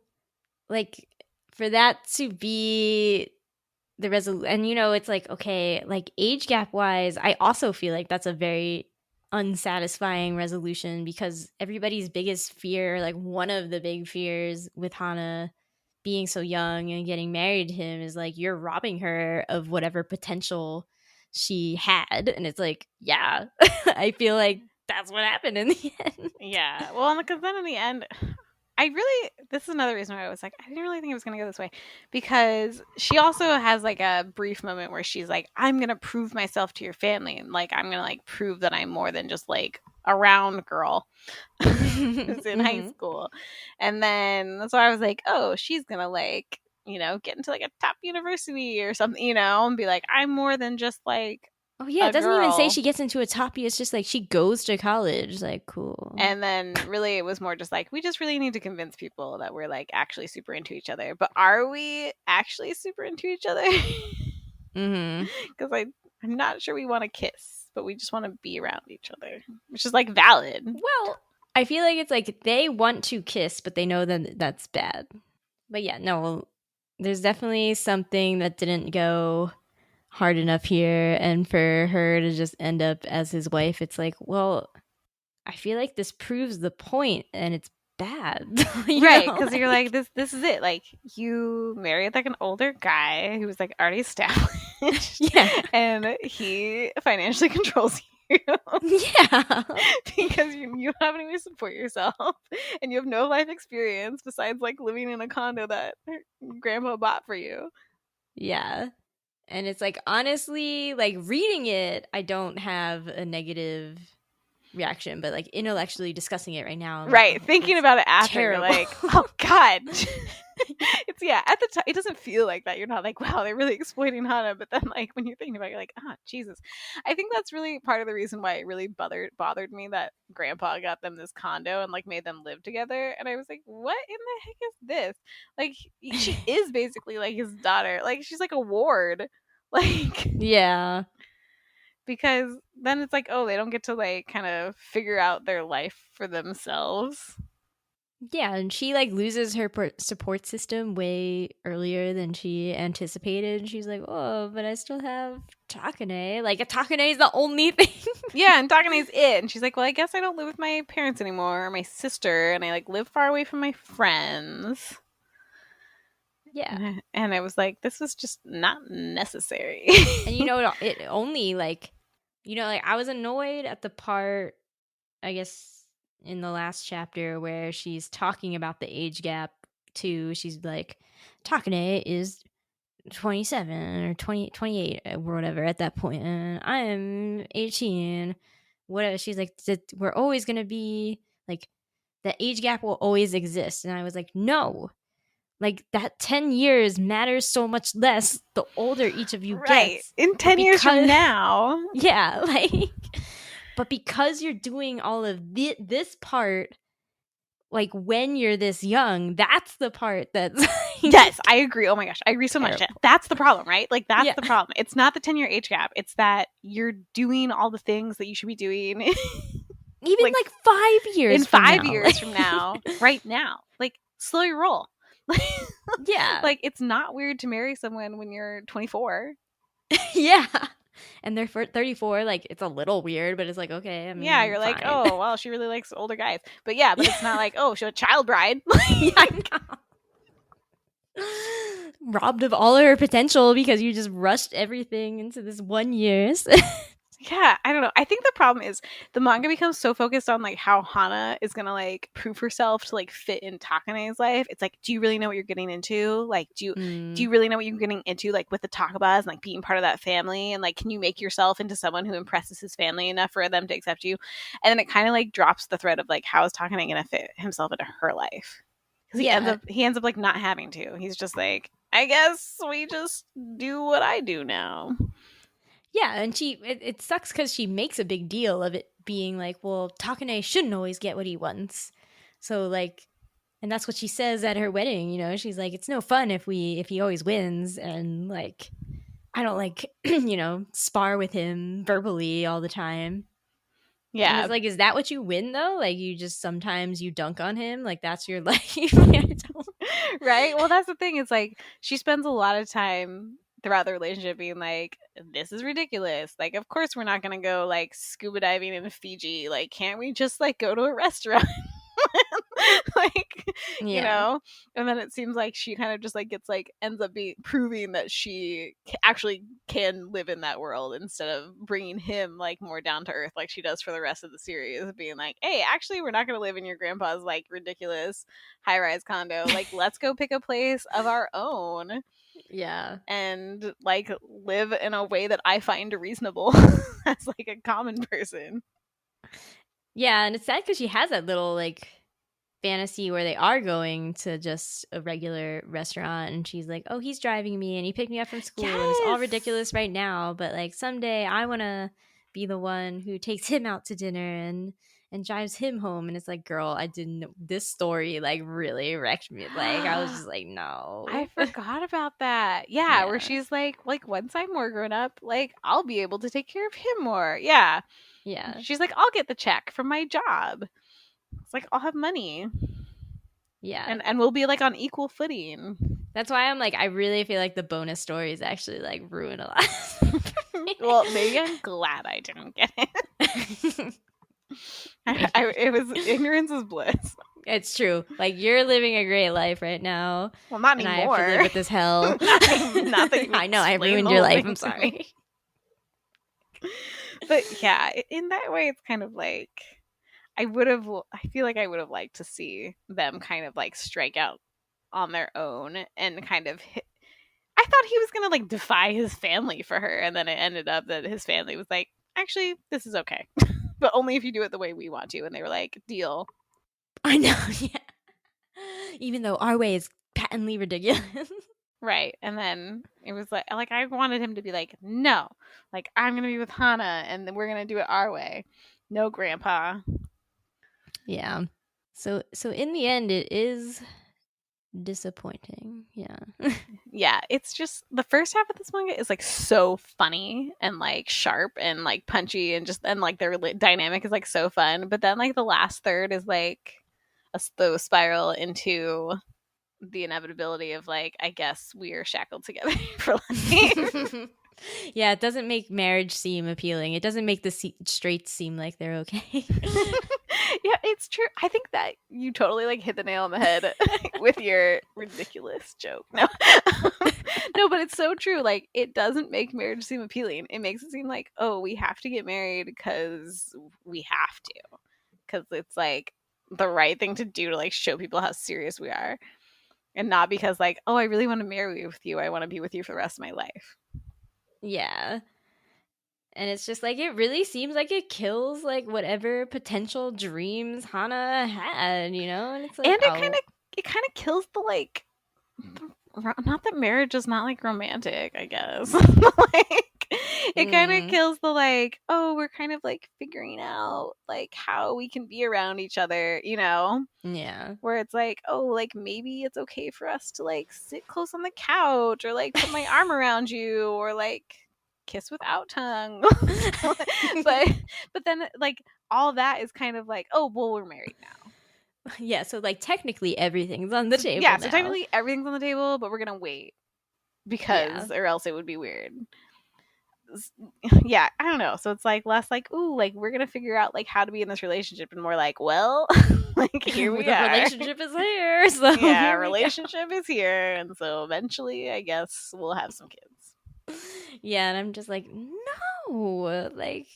like for that to be the resolution. And you know, it's like, okay, like age gap wise, I also feel like that's a very unsatisfying resolution, because everybody's biggest fear, like one of the big fears with Hana being so young and getting married to him, is like you're robbing her of whatever potential she had. And it's like, yeah, I feel like that's what happened in the end. Yeah, well, because then in the end, this is another reason why I was like, I didn't really think it was going to go this way, because she also has like a brief moment where she's like, I'm going to prove myself to your family, and like I'm going to like prove that I'm more than just like a round girl who's in high school. And then that's why I was like, oh, she's going to like, you know, get into like a top university or something, you know, and be like, I'm more than just like, oh yeah, it doesn't even say she gets into a top. It's just like she goes to college. Like, cool. And then really it was more just like, we just really need to convince people that we're like actually super into each other. But are we actually super into each other? Because I'm not sure we want to kiss, but we just want to be around each other, which is like valid. Well, I feel like it's like they want to kiss, but they know that that's bad. But yeah, no, there's definitely something that didn't go hard enough here, and for her to just end up as his wife, it's like, well, I feel like this proves the point, and it's bad. Right, because you're like, this is it, like you married like an older guy who was like already established, and he financially controls you, because you don't have any way to support yourself, and you have no life experience besides like living in a condo that grandpa bought for you. And it's like, honestly, like reading it, I don't have a negative reaction, but like intellectually discussing it right now, I'm right, like, oh, thinking about it after, terrible. You're like, oh god. It's at the time it doesn't feel like that. You're not like, wow, they're really exploiting Hana, but then like when you're thinking about it, you're like, ah, Jesus. I think that's really part of the reason why it really bothered me that grandpa got them this condo and like made them live together. And I was like, what in the heck is this? Like, she is basically like his daughter. Like, she's like a ward. Like, yeah, because then it's like, oh, they don't get to like kind of figure out their life for themselves. Yeah, and she like loses her support system way earlier than she anticipated. She's like, oh, but I still have Takane. Like, Takane is the only thing. Yeah, and Takane's it. And she's like, well, I guess I don't live with my parents anymore, or my sister, and I like live far away from my friends. Yeah. And I was like, this was just not necessary. And you know, it only like, you know, like I was annoyed at the part, I guess, in the last chapter where she's talking about the age gap too. She's like, Takane is 27 or 28 or whatever at that point, and I'm 18. Whatever. She's like, we're always gonna be like, the age gap will always exist. And I was like, no, like that 10 years matters so much less the older each of you gets. In 10 years from now. Yeah, like, But because you're doing all of this part, like when you're this young, that's the part that's yes, I agree. Oh my gosh, I agree so much. Terrible. That's the problem, right? Like that's Yeah. the problem. It's not the 10-year age gap. It's that you're doing all the things that you should be doing even like, like 5 years in from 5 now. years from now, right now. Like slow your roll. Yeah. Like it's not weird to marry someone when you're 24. Yeah. And they're 34, like it's a little weird, but it's like, okay, I mean, Yeah, you're like, fine. oh, well, she really likes older guys. But yeah, but it's not like, oh, she's a child bride. Yeah, I know. Robbed of all her potential because you just rushed everything into this 1 year. Yeah, I don't know. I think the problem is the manga becomes so focused on like how Hana is gonna like prove herself to like fit in Takane's life. It's like, do you really know what you're getting into? Like, do you really know what you're getting into? Like with the Takabas and like being part of that family, and like, can you make yourself into someone who impresses his family enough for them to accept you? And then it kind of like drops the thread of like, how is Takane gonna fit himself into her life? Because he ends up like not having to. He's just like, I guess we just do what I do now. Yeah, and it sucks because she makes a big deal of it being like, well, Takane shouldn't always get what he wants. So like, and that's what she says at her wedding, you know, she's like, it's no fun if he always wins, and like, I don't like, you know, spar with him verbally all the time. Yeah. And it's like, is that what you win though? Like you just sometimes you dunk on him, like that's your life. Right? Well, that's the thing. It's like she spends a lot of time throughout the relationship being like, this is ridiculous. Like, of course we're not gonna go like scuba diving in Fiji. Like, can't we just like go to a restaurant? Like, you know? And then it seems like she kind of just like gets like ends up proving that she actually can live in that world instead of bringing him like more down to earth like she does for the rest of the series, being like, hey, actually we're not gonna live in your grandpa's like ridiculous high-rise condo. Like, let's go pick a place of our own. Yeah. And like live in a way that I find reasonable as like a common person. Yeah, and it's sad because she has that little like fantasy where they are going to just a regular restaurant, and she's like, oh, he's driving me and he picked me up from school. Yes. And it's all ridiculous right now, but like someday I want to be the one who takes him out to dinner and drives him home. And it's like, girl, I didn't know. This story like really wrecked me. Like I was just like, no, I forgot about that. Yeah, where she's like once I'm more grown up, like I'll be able to take care of him more. Yeah. She's like, I'll get the check from my job. It's like, I'll have money. Yeah. And we'll be like on equal footing. That's why I'm like, I really feel like the bonus stories actually like ruin a lot for me. Well, maybe I'm glad I didn't get it. It was ignorance is bliss. It's true. Like, you're living a great life right now. Well, not anymore. I have to live with this hell. Nothing. I know. I ruined your life. I'm sorry. But yeah, in that way, it's kind of like I feel like I would have liked to see them kind of like strike out on their own and kind of I thought he was gonna like defy his family for her, and then it ended up that his family was like, actually, this is okay. But only if you do it the way we want to. And they were like, deal. I know, yeah. Even though our way is patently ridiculous. Right. And then it was like I wanted him to be like, no, like I'm going to be with Hana and then we're going to do it our way. No, grandpa. Yeah. So in the end, it is disappointing. Yeah. Yeah. It's just the first half of this manga is like so funny and like sharp and like punchy and like their dynamic is like so fun. But then like the last third is like a slow spiral into the inevitability of like, I guess we're shackled together for life. Yeah, it doesn't make marriage seem appealing. It doesn't make the straights seem like they're okay. Yeah, it's true. I think that you totally like hit the nail on the head with your ridiculous joke. No, but it's so true. Like, it doesn't make marriage seem appealing. It makes it seem like, oh, we have to get married because we have to, because it's like the right thing to do to like show people how serious we are, and not because like, oh, I really want to marry with you. I want to be with you for the rest of my life. Yeah. And it's just like, it really seems like it kills like whatever potential dreams Hana had, you know? And it's like, and it kind of kills the like, not that marriage is not like romantic, I guess. Like, it kind of kills the like, oh, we're kind of like figuring out like how we can be around each other, you know? Yeah. Where it's like, oh, like maybe it's okay for us to like sit close on the couch or like put my arm around you or like kiss without tongue. but then like all that is kind of like, oh, well, we're married now. Yeah, so like technically everything's on the table. Yeah, now. so technically everything's on the table, but we're gonna wait because or else it would be weird. Yeah, I don't know. So it's like less like, ooh, like we're gonna figure out like how to be in this relationship, and more like, well, like here we the are. Relationship is here. So yeah, relationship is here, and so eventually, I guess we'll have some kids. Yeah, and I'm just like, no, like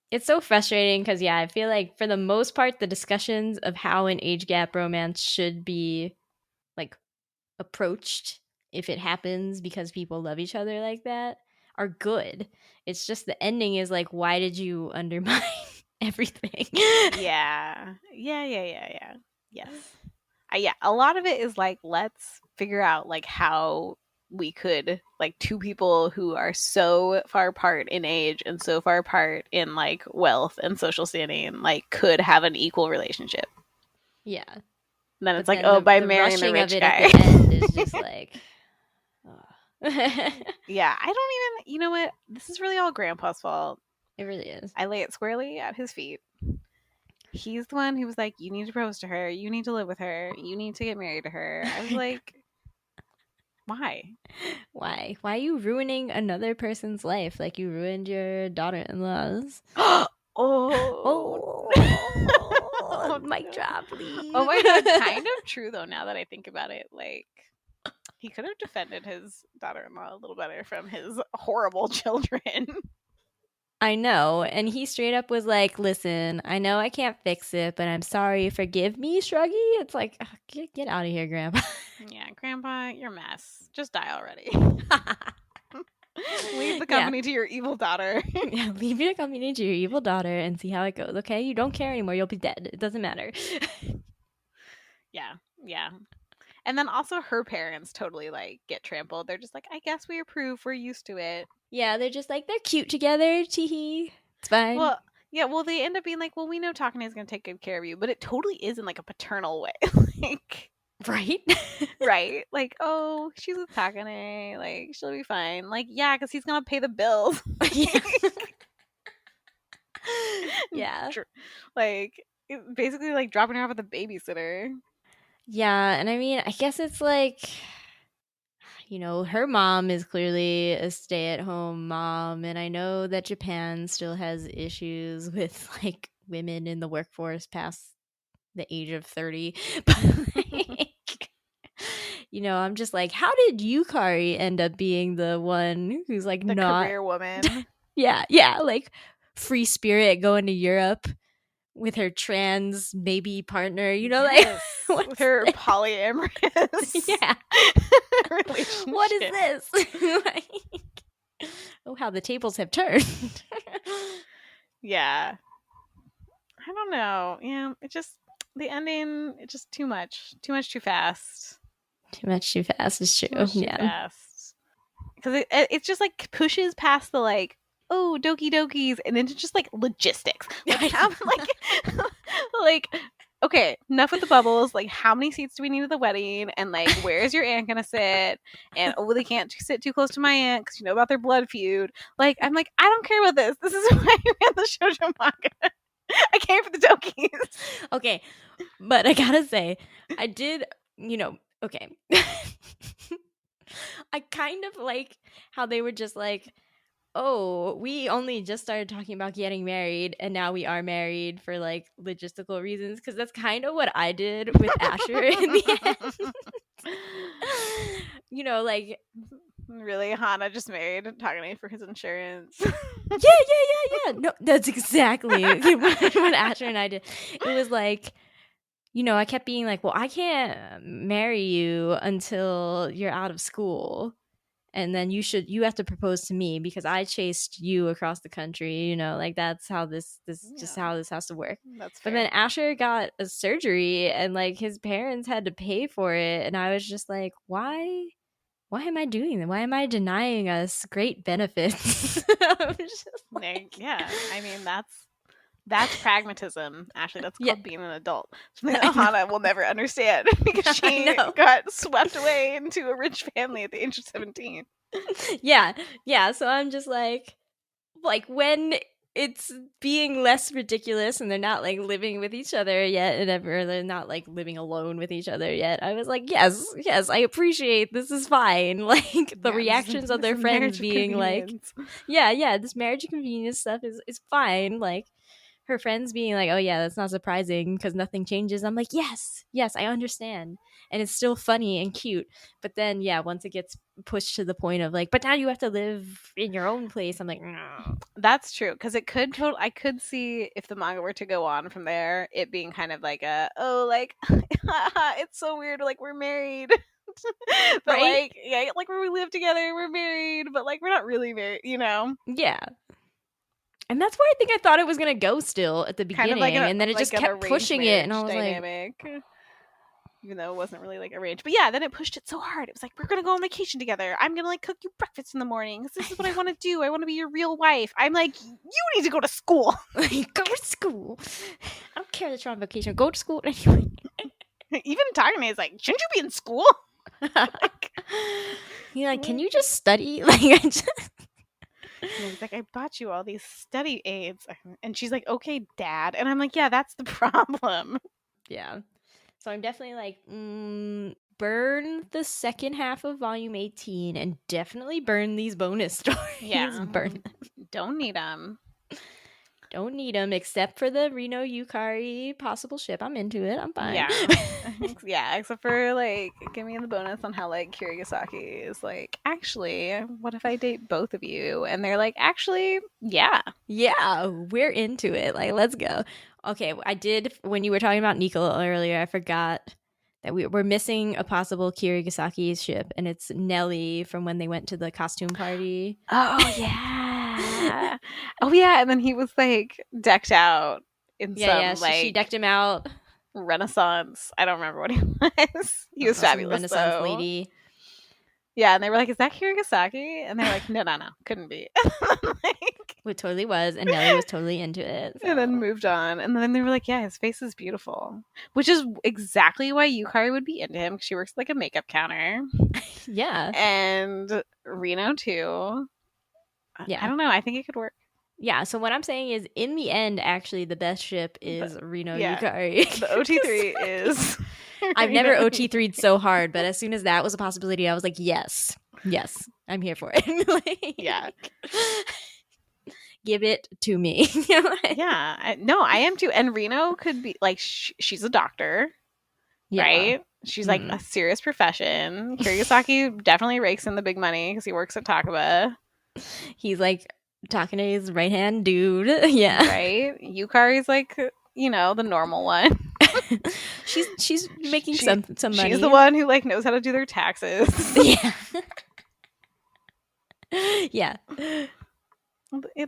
it's so frustrating because yeah, I feel like for the most part, the discussions of how an age gap romance should be like approached if it happens because people love each other like that are good. It's just the ending is like, why did you undermine everything? Yeah. Yes. Yeah, a lot of it is like, let's figure out like how we could like two people who are so far apart in age and so far apart in like wealth and social standing like could have an equal relationship. Yeah. And then it's like, oh, by marrying the rich guy. At the end is just like, yeah, I don't even. You know what? This is really all Grandpa's fault. It really is. I lay it squarely at his feet. He's the one who was like, you need to propose to her. You need to live with her. You need to get married to her. I was like, why? Why are you ruining another person's life like you ruined your daughter-in-law's? Oh, mic drop, please. Oh my god, kind of true though. Now that I think about it, like he could have defended his daughter-in-law a little better from his horrible children. I know, and he straight up was like, "Listen, I know I can't fix it, but I'm sorry. Forgive me, Shruggy." It's like, get out of here, Grandpa. Yeah, Grandpa, you're a mess. Just die already. Leave the company to your evil daughter. Yeah, leave your company to your evil daughter and see how it goes. Okay, you don't care anymore. You'll be dead. It doesn't matter. Yeah. And then also her parents totally like get trampled. They're just like, I guess we approve. We're used to it. Yeah, they're just like, they're cute together. Teehee. It's fine. Well, yeah, well, they end up being like, well, we know Takane is going to take good care of you, but it totally is in like a paternal way. Like, right? Right? Like, oh, she's with Takane. Like, she'll be fine. Like, yeah, because he's going to pay the bills. Yeah. Like, basically like dropping her off with a babysitter. Yeah, and I mean, I guess it's like, you know, her mom is clearly a stay-at-home mom, and I know that Japan still has issues with like women in the workforce past the age of 30. But like, you know, I'm just like, how did Yukari end up being the one who's like the not career woman? yeah, like free spirit going to Europe with her trans maybe partner, you know, yes. like with her polyamorous relationship. What is this? Like, oh, how the tables have turned. Yeah, I don't know. Yeah, it just the ending. It's just too much, too fast. Too much too fast is true. Too fast. Because it just like pushes past the like, oh, doki dokis, and into just like logistics. Like, like, okay, enough with the bubbles. Like, how many seats do we need at the wedding? And like, where is your aunt gonna sit? And oh, they can't sit too close to my aunt because you know about their blood feud. Like, I'm like, I don't care about this. This is why I ran the shoujo manga. I came for the dokis. Okay, but I gotta say, I did, you know, okay. I kind of like how they were just like, oh, we only just started talking about getting married and now we are married for like logistical reasons, because that's kind of what I did with Asher in the end. You know, like, really, Hana just married Takane for his insurance. Yeah. No, that's exactly what Asher and I did. It was like, you know, I kept being like, well, I can't marry you until you're out of school. And then you have to propose to me because I chased you across the country, you know, like that's how this just how this has to work. That's fair. But then Asher got a surgery and like his parents had to pay for it. And I was just like, why why am I doing that? Why am I denying us great benefits? I'm just like, Yeah, I mean that's pragmatism. Actually, that's Yeah. called being an adult. Something I that know. Hana will never understand because she know. got swept away into a rich family at the age of 17. yeah. So I'm just like when it's being less ridiculous and they're not like living with each other yet and ever they're not like living alone with each other yet, I was like, yes, I appreciate this is fine. Like the reactions of their friends being like, yeah, this marriage of convenience stuff is fine. Like her friends being like, oh yeah, that's not surprising because nothing changes. I'm like, yes, I understand, and it's still funny and cute. But then yeah, once it gets pushed to the point of like, but now you have to live in your own place, I'm like, no. That's true, because it could I could see if the manga were to go on from there, it being kind of like it's so weird, like we're married. But Right? like, yeah, like where we live together, we're married, but like we're not really married, Yeah. And that's where I think I thought it was gonna go still at the beginning, kind of like and then it just an kept arranged pushing it, and I marriage was like, dynamic. Even though it wasn't really like arranged, but yeah, then it pushed it so hard. It was like, we're gonna go on vacation together. I'm gonna like cook you breakfast in the mornings. This is what I want to do. I want to be your real wife. I'm like, you need to go to school. go to school. I don't care that you're on vacation. Go to school anyway. Even Takane is like, shouldn't you be in school? He's like, can you just study? Like, I just. He's like, I bought you all these study aids, and she's like, okay, Dad, and I'm like, yeah, that's the problem. Yeah. So I'm definitely like, burn the second half of volume 18 and definitely burn these bonus stories. Yeah. Burn them. Don't need them. Don't need them except for the Rino Yukari possible ship. I'm into it. I'm fine. Yeah, except for like, give me the bonus on how like Kirigasaki is like, actually, what if I date both of you? And they're like, actually, yeah, we're into it. Like, let's go. Okay, I did, when you were talking about Nico earlier, I forgot that we're missing a possible Kirigasaki ship, and it's Nelly from when they went to the costume party. Oh yeah. Oh yeah, and then he was like decked out in she decked him out. Renaissance. I don't remember what he was. He was fabulous. Renaissance lady. Yeah, and they were like, "Is that Kirigasaki?" And they're like, "No, couldn't be." It totally was, and Nelly was totally into it. So. And then moved on, and then they were like, "Yeah, his face is beautiful," which is exactly why Yukari would be into him, because she works like a makeup counter. Yeah, and Rino too. Yeah, I don't know. I think it could work. Yeah, so what I'm saying is, in the end, actually, the best ship is Rino Yukari. The OT3 is... I've never OT3'd so hard, but as soon as that was a possibility, I was like, yes, I'm here for it. Like, yeah. Give it to me. I am too. And Rino could be, like, she's a doctor, right? She's, like, a serious profession. Kirigasaki definitely rakes in the big money because he works at Takaba. He's, like... Takane's right hand dude. Yeah. Right? Yukari's like, the normal one. she's making some money. She's the one who like knows how to do their taxes. Yeah. Yeah.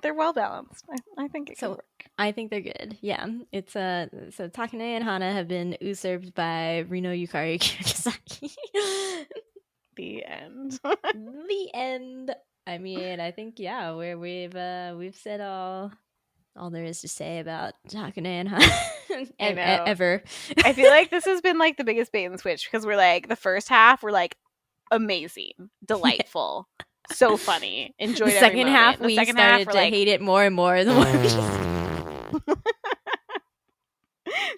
They're well balanced. I think it can work. I think they're good. Yeah. It's so Takane and Hana have been usurped by Rino Yukari Kirigasaki. The end. The end. I mean, I think we've said all there is to say about Takane and Hana ever. I feel like this has been like the biggest bait and switch, because we're like, the first half we're like amazing, delightful, so funny, enjoyed. The second half we started to hate it more and more. The more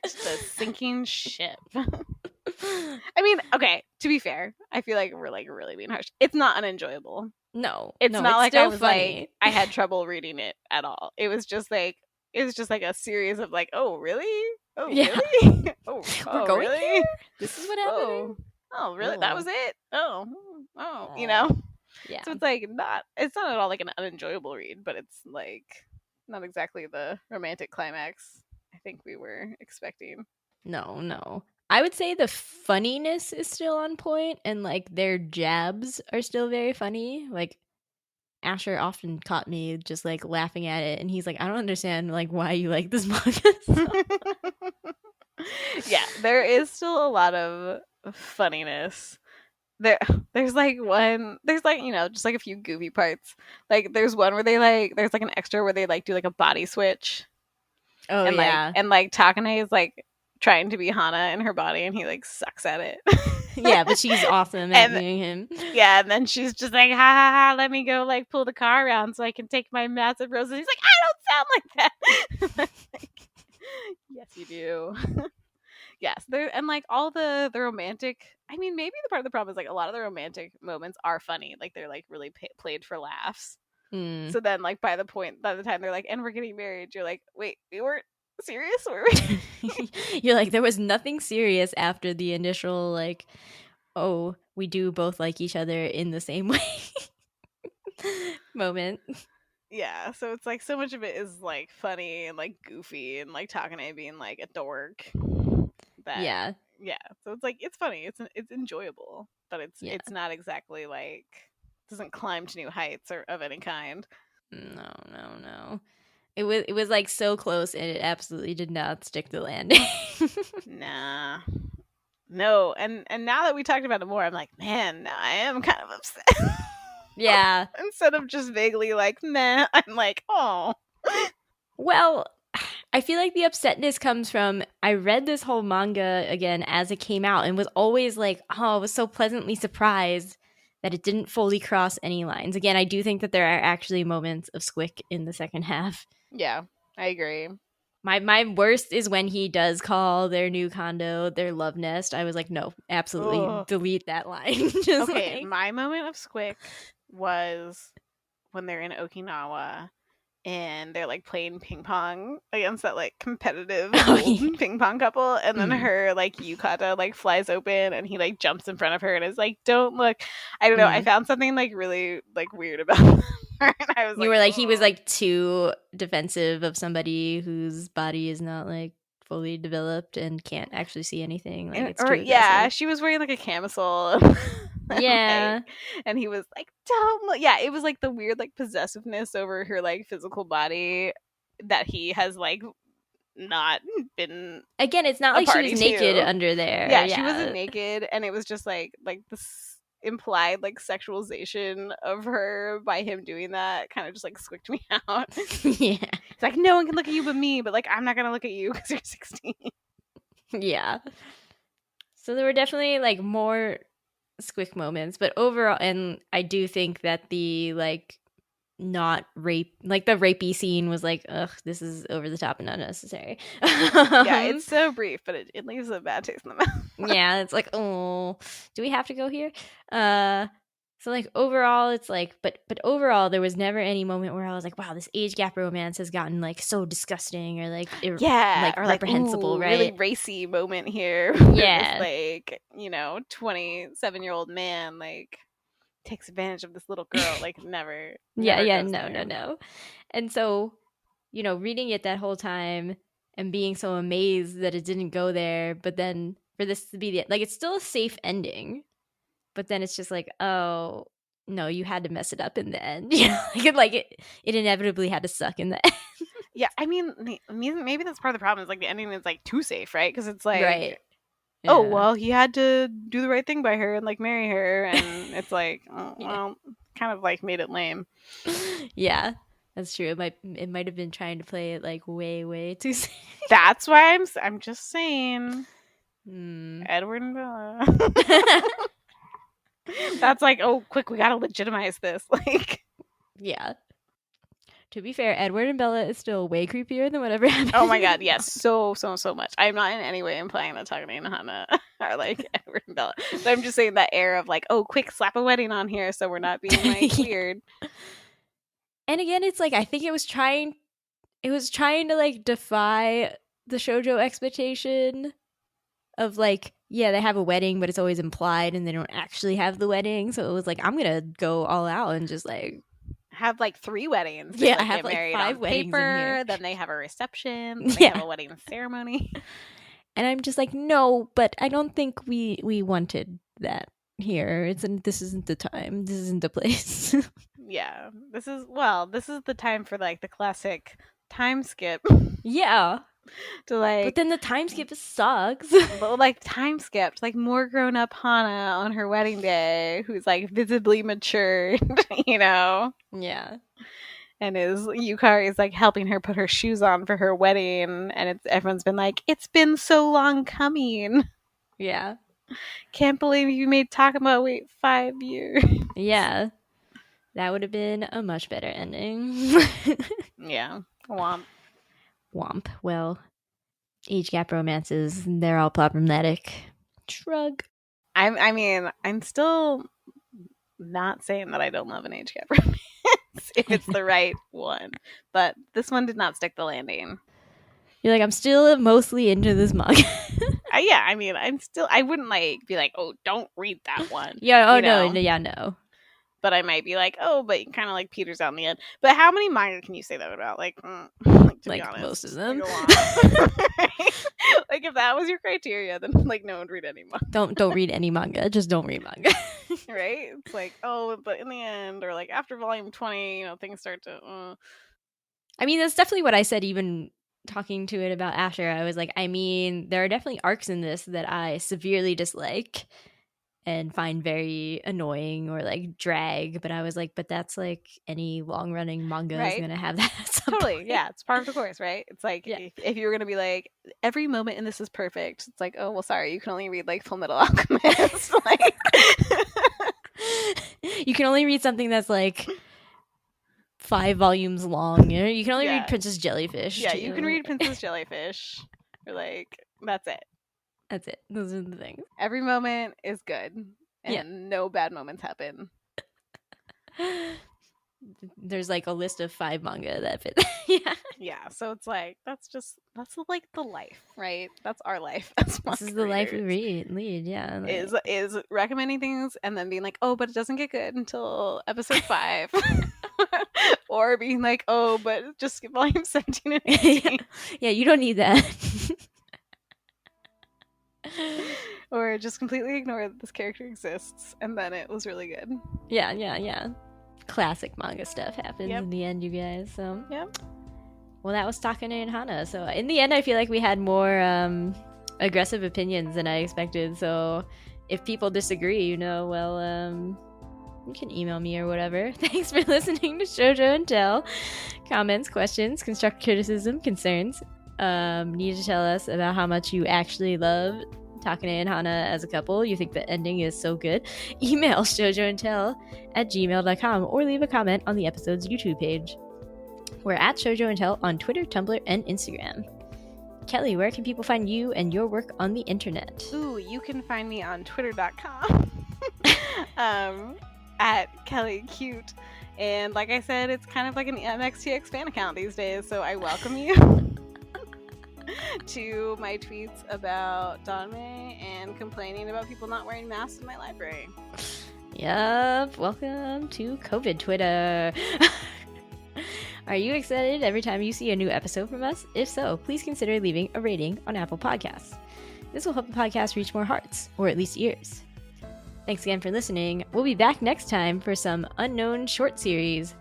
just a sinking ship. I mean, okay, to be fair, I feel like we're like really being harsh. It's not unenjoyable. No, it's not like still I was funny. Like, I had trouble reading it at all. It was just like a series of like, oh really? Oh yeah. Really? Oh, we're going really? Here? This is what happened. Oh really? That was it? Oh, Yeah. So it's like it's not at all like an unenjoyable read, but it's like not exactly the romantic climax I think we were expecting. No. I would say the funniness is still on point, and like their jabs are still very funny. Like Asher often caught me just like laughing at it, and he's like, I don't understand like why you like this manga. Yeah, there is still a lot of funniness there's like one, there's like, you know, just like a few goofy parts. Like there's one where they like, there's like an extra where they like do like a body switch. Oh And yeah. like, and like Takane is like trying to be Hana in her body and he like sucks at it. Yeah, but she's awesome at being him. Yeah, and then she's just like, ha ha ha, let me go like pull the car around so I can take my massive roses. He's like, I don't sound like that. Like, yes, you do. Yes, there, and like all the romantic. I mean, maybe the part of the problem is like a lot of the romantic moments are funny, like they're like really played for laughs. So then, like by the time they're like, and we're getting married, you're like, wait, we weren't serious, were we? You're like, there was nothing serious after the initial like, oh, we do both like each other in the same way moment. Yeah, so it's like so much of it is like funny and like goofy and like Takane being like a dork. Yeah. So it's like it's funny, it's enjoyable, but it's not exactly like doesn't climb to new heights or of any kind. No. It was like so close, and it absolutely did not stick the landing. Nah. No, and now that we talked about it more, I'm like, man, now I am kind of upset. Yeah. Instead of just vaguely like, meh, I'm like, oh. Well, I feel like the upsetness comes from I read this whole manga again as it came out and was always like, oh, I was so pleasantly surprised that it didn't fully cross any lines. Again, I do think that there are actually moments of squick in the second half. Yeah, I agree. My worst is when he does call their new condo their love nest. I was like, no, absolutely delete that line. Okay, like... my moment of squick was when they're in Okinawa and they're like playing ping pong against that like competitive ping pong couple, and then her like yukata like flies open and he like jumps in front of her and is like, don't look. I don't know, I found something like really like weird about her. And I was you were like, he was like too defensive of somebody whose body is not like fully developed and can't actually see anything. Like, it's too aggressive. She was wearing like a camisole. Yeah. And he was like, don't look. Yeah, it was like the weird like possessiveness over her like physical body that he has like not been. Again, it's not like she was naked under there. Yeah, she wasn't naked, and it was just like this implied like sexualization of her by him doing that kind of just like squicked me out. Yeah, it's like no one can look at you but me, but like I'm not gonna look at you because you're 16. Yeah, so there were definitely like more squick moments, but overall, and I do think that the like not rape, like the rapey scene was like, ugh, this is over the top and unnecessary. Yeah, it's so brief, but it leaves a bad taste in the mouth. Yeah, it's like, oh, do we have to go here? So like overall, it's like, but overall, there was never any moment where I was like, wow, this age gap romance has gotten like so disgusting or like like or reprehensible, like, right? Really racy moment here. Yeah, this, like 27-year-old man like takes advantage of this little girl. Like never. No. And so, reading it that whole time and being so amazed that it didn't go there, but then for this to be it's still a safe ending. But then it's just like, oh, no, you had to mess it up in the end. It inevitably had to suck in the end. Yeah, I mean, maybe that's part of the problem is like the ending is like too safe, right? Because it's like, right. Oh, well, he had to do the right thing by her and like marry her. And it's like, well, kind of like made it lame. Yeah, that's true. It might have been trying to play it like way, way too safe. That's why I'm just saying. Edward and Bella. That's like, oh, quick, we gotta legitimize this. Like, yeah. To be fair, Edward and Bella is still way creepier than whatever happened. Oh my god, yes, so much. I'm not in any way implying that Takane and Hana are like Edward and Bella. So I'm just saying that air of like, oh, quick, slap a wedding on here so we're not being like weird. And again, it's like I think it was trying to like defy the shoujo expectation of like, yeah, they have a wedding, but it's always implied and they don't actually have the wedding. So it was like, I'm gonna go all out and just like have like 3 weddings. They, I have like 5 weddings paper, in here. Then they have a reception. Then they have a wedding ceremony. And I'm just like, no, but I don't think we wanted that here. This isn't the time. This isn't the place. Yeah, this is the time for like the classic time skip. Yeah. To like, But then the time skip sucks. but like time skipped, like more grown up Hana on her wedding day, who's like visibly matured, you know, Yeah. and Yukari is like helping her put her shoes on for her wedding, and everyone's been like, it's been so long coming. Yeah. Can't believe you made Takaba wait 5 years. Yeah. That would have been a much better ending. Yeah. Womp. Womp. Well, age gap romances, they're all problematic. Shrug. I mean, I'm still not saying that I don't love an age gap romance if it's the right one, but this one did not stick the landing. You're like, I'm still mostly into this manga. Yeah, I mean, I wouldn't like be like, oh, don't read that one. Yeah, you know? No. But I might be like, oh, but it kind of like peters out in the end. But how many manga can you say that about? Like, to be honest, most of them. Like, if that was your criteria, then like no one would read any manga. Don't read any manga. Just don't read manga. Right? It's like, oh, but in the end, or like after volume 20, things start to. I mean, that's definitely what I said. Even talking to it about after, I was like, I mean, there are definitely arcs in this that I severely dislike and find very annoying or like drag, but I was like, but that's like any long running manga is gonna have that at some Totally, point. yeah, it's part of the course, right? It's like, Yeah. if you were gonna be like, every moment in this is perfect, it's like, oh well, sorry, you can only read like Full Metal Alchemist. Like, you can only read something that's like 5 volumes long. You can only read Princess Jellyfish. Yeah, you can read Princess Jellyfish. Or like, that's it. That's it. Those are the things. Every moment is good, and no bad moments happen. There's like a list of 5 manga that fit. Yeah. So it's like that's like the life, right? That's our life. This is the life we lead. Yeah. Like, is recommending things and then being like, oh, but it doesn't get good until episode 5, or being like, oh, but just skip volume 17 and 18. Yeah, you don't need that. Or just completely ignore that this character exists, and then it was really good. Yeah. Classic manga stuff happens in the end, you guys. So well, that was Takane and Hana. So in the end, I feel like we had more aggressive opinions than I expected. So if people disagree, well, you can email me or whatever. Thanks for listening to Shojo Tell. Comments, questions, constructive criticism, concerns. Need to tell us about how much you actually love Takane and Hana as a couple. You think the ending is so good. Email shoujoandtell@gmail.com or leave a comment on the episode's YouTube page. We're at Shojo and Tell on Twitter, Tumblr, and Instagram. Kelly, where can people find you and your work on the internet? Ooh, you can find me on twitter.com at Kelly Cute. And like I said, it's kind of like an MXTX fan account these days, so I welcome you to my tweets about Danme and complaining about people not wearing masks in my library. Yup, welcome to COVID Twitter. Are you excited every time you see a new episode from us? If so, please consider leaving a rating on Apple Podcasts. This will help the podcast reach more hearts, or at least ears. Thanks again for listening. We'll be back next time for some unknown short series.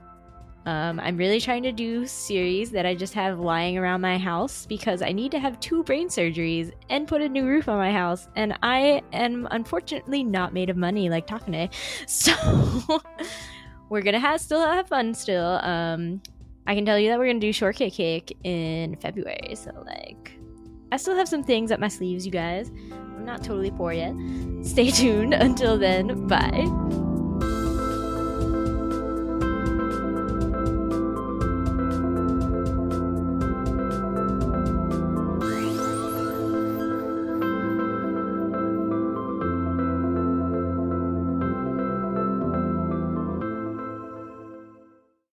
I'm really trying to do series that I just have lying around my house because I need to have 2 brain surgeries and put a new roof on my house, and I am unfortunately not made of money like Takane. So we're gonna still have fun still. I can tell you that we're gonna do Shortcake Cake in February, so like I still have some things up my sleeves, you guys. I'm not totally poor yet. Stay tuned. Until then, bye.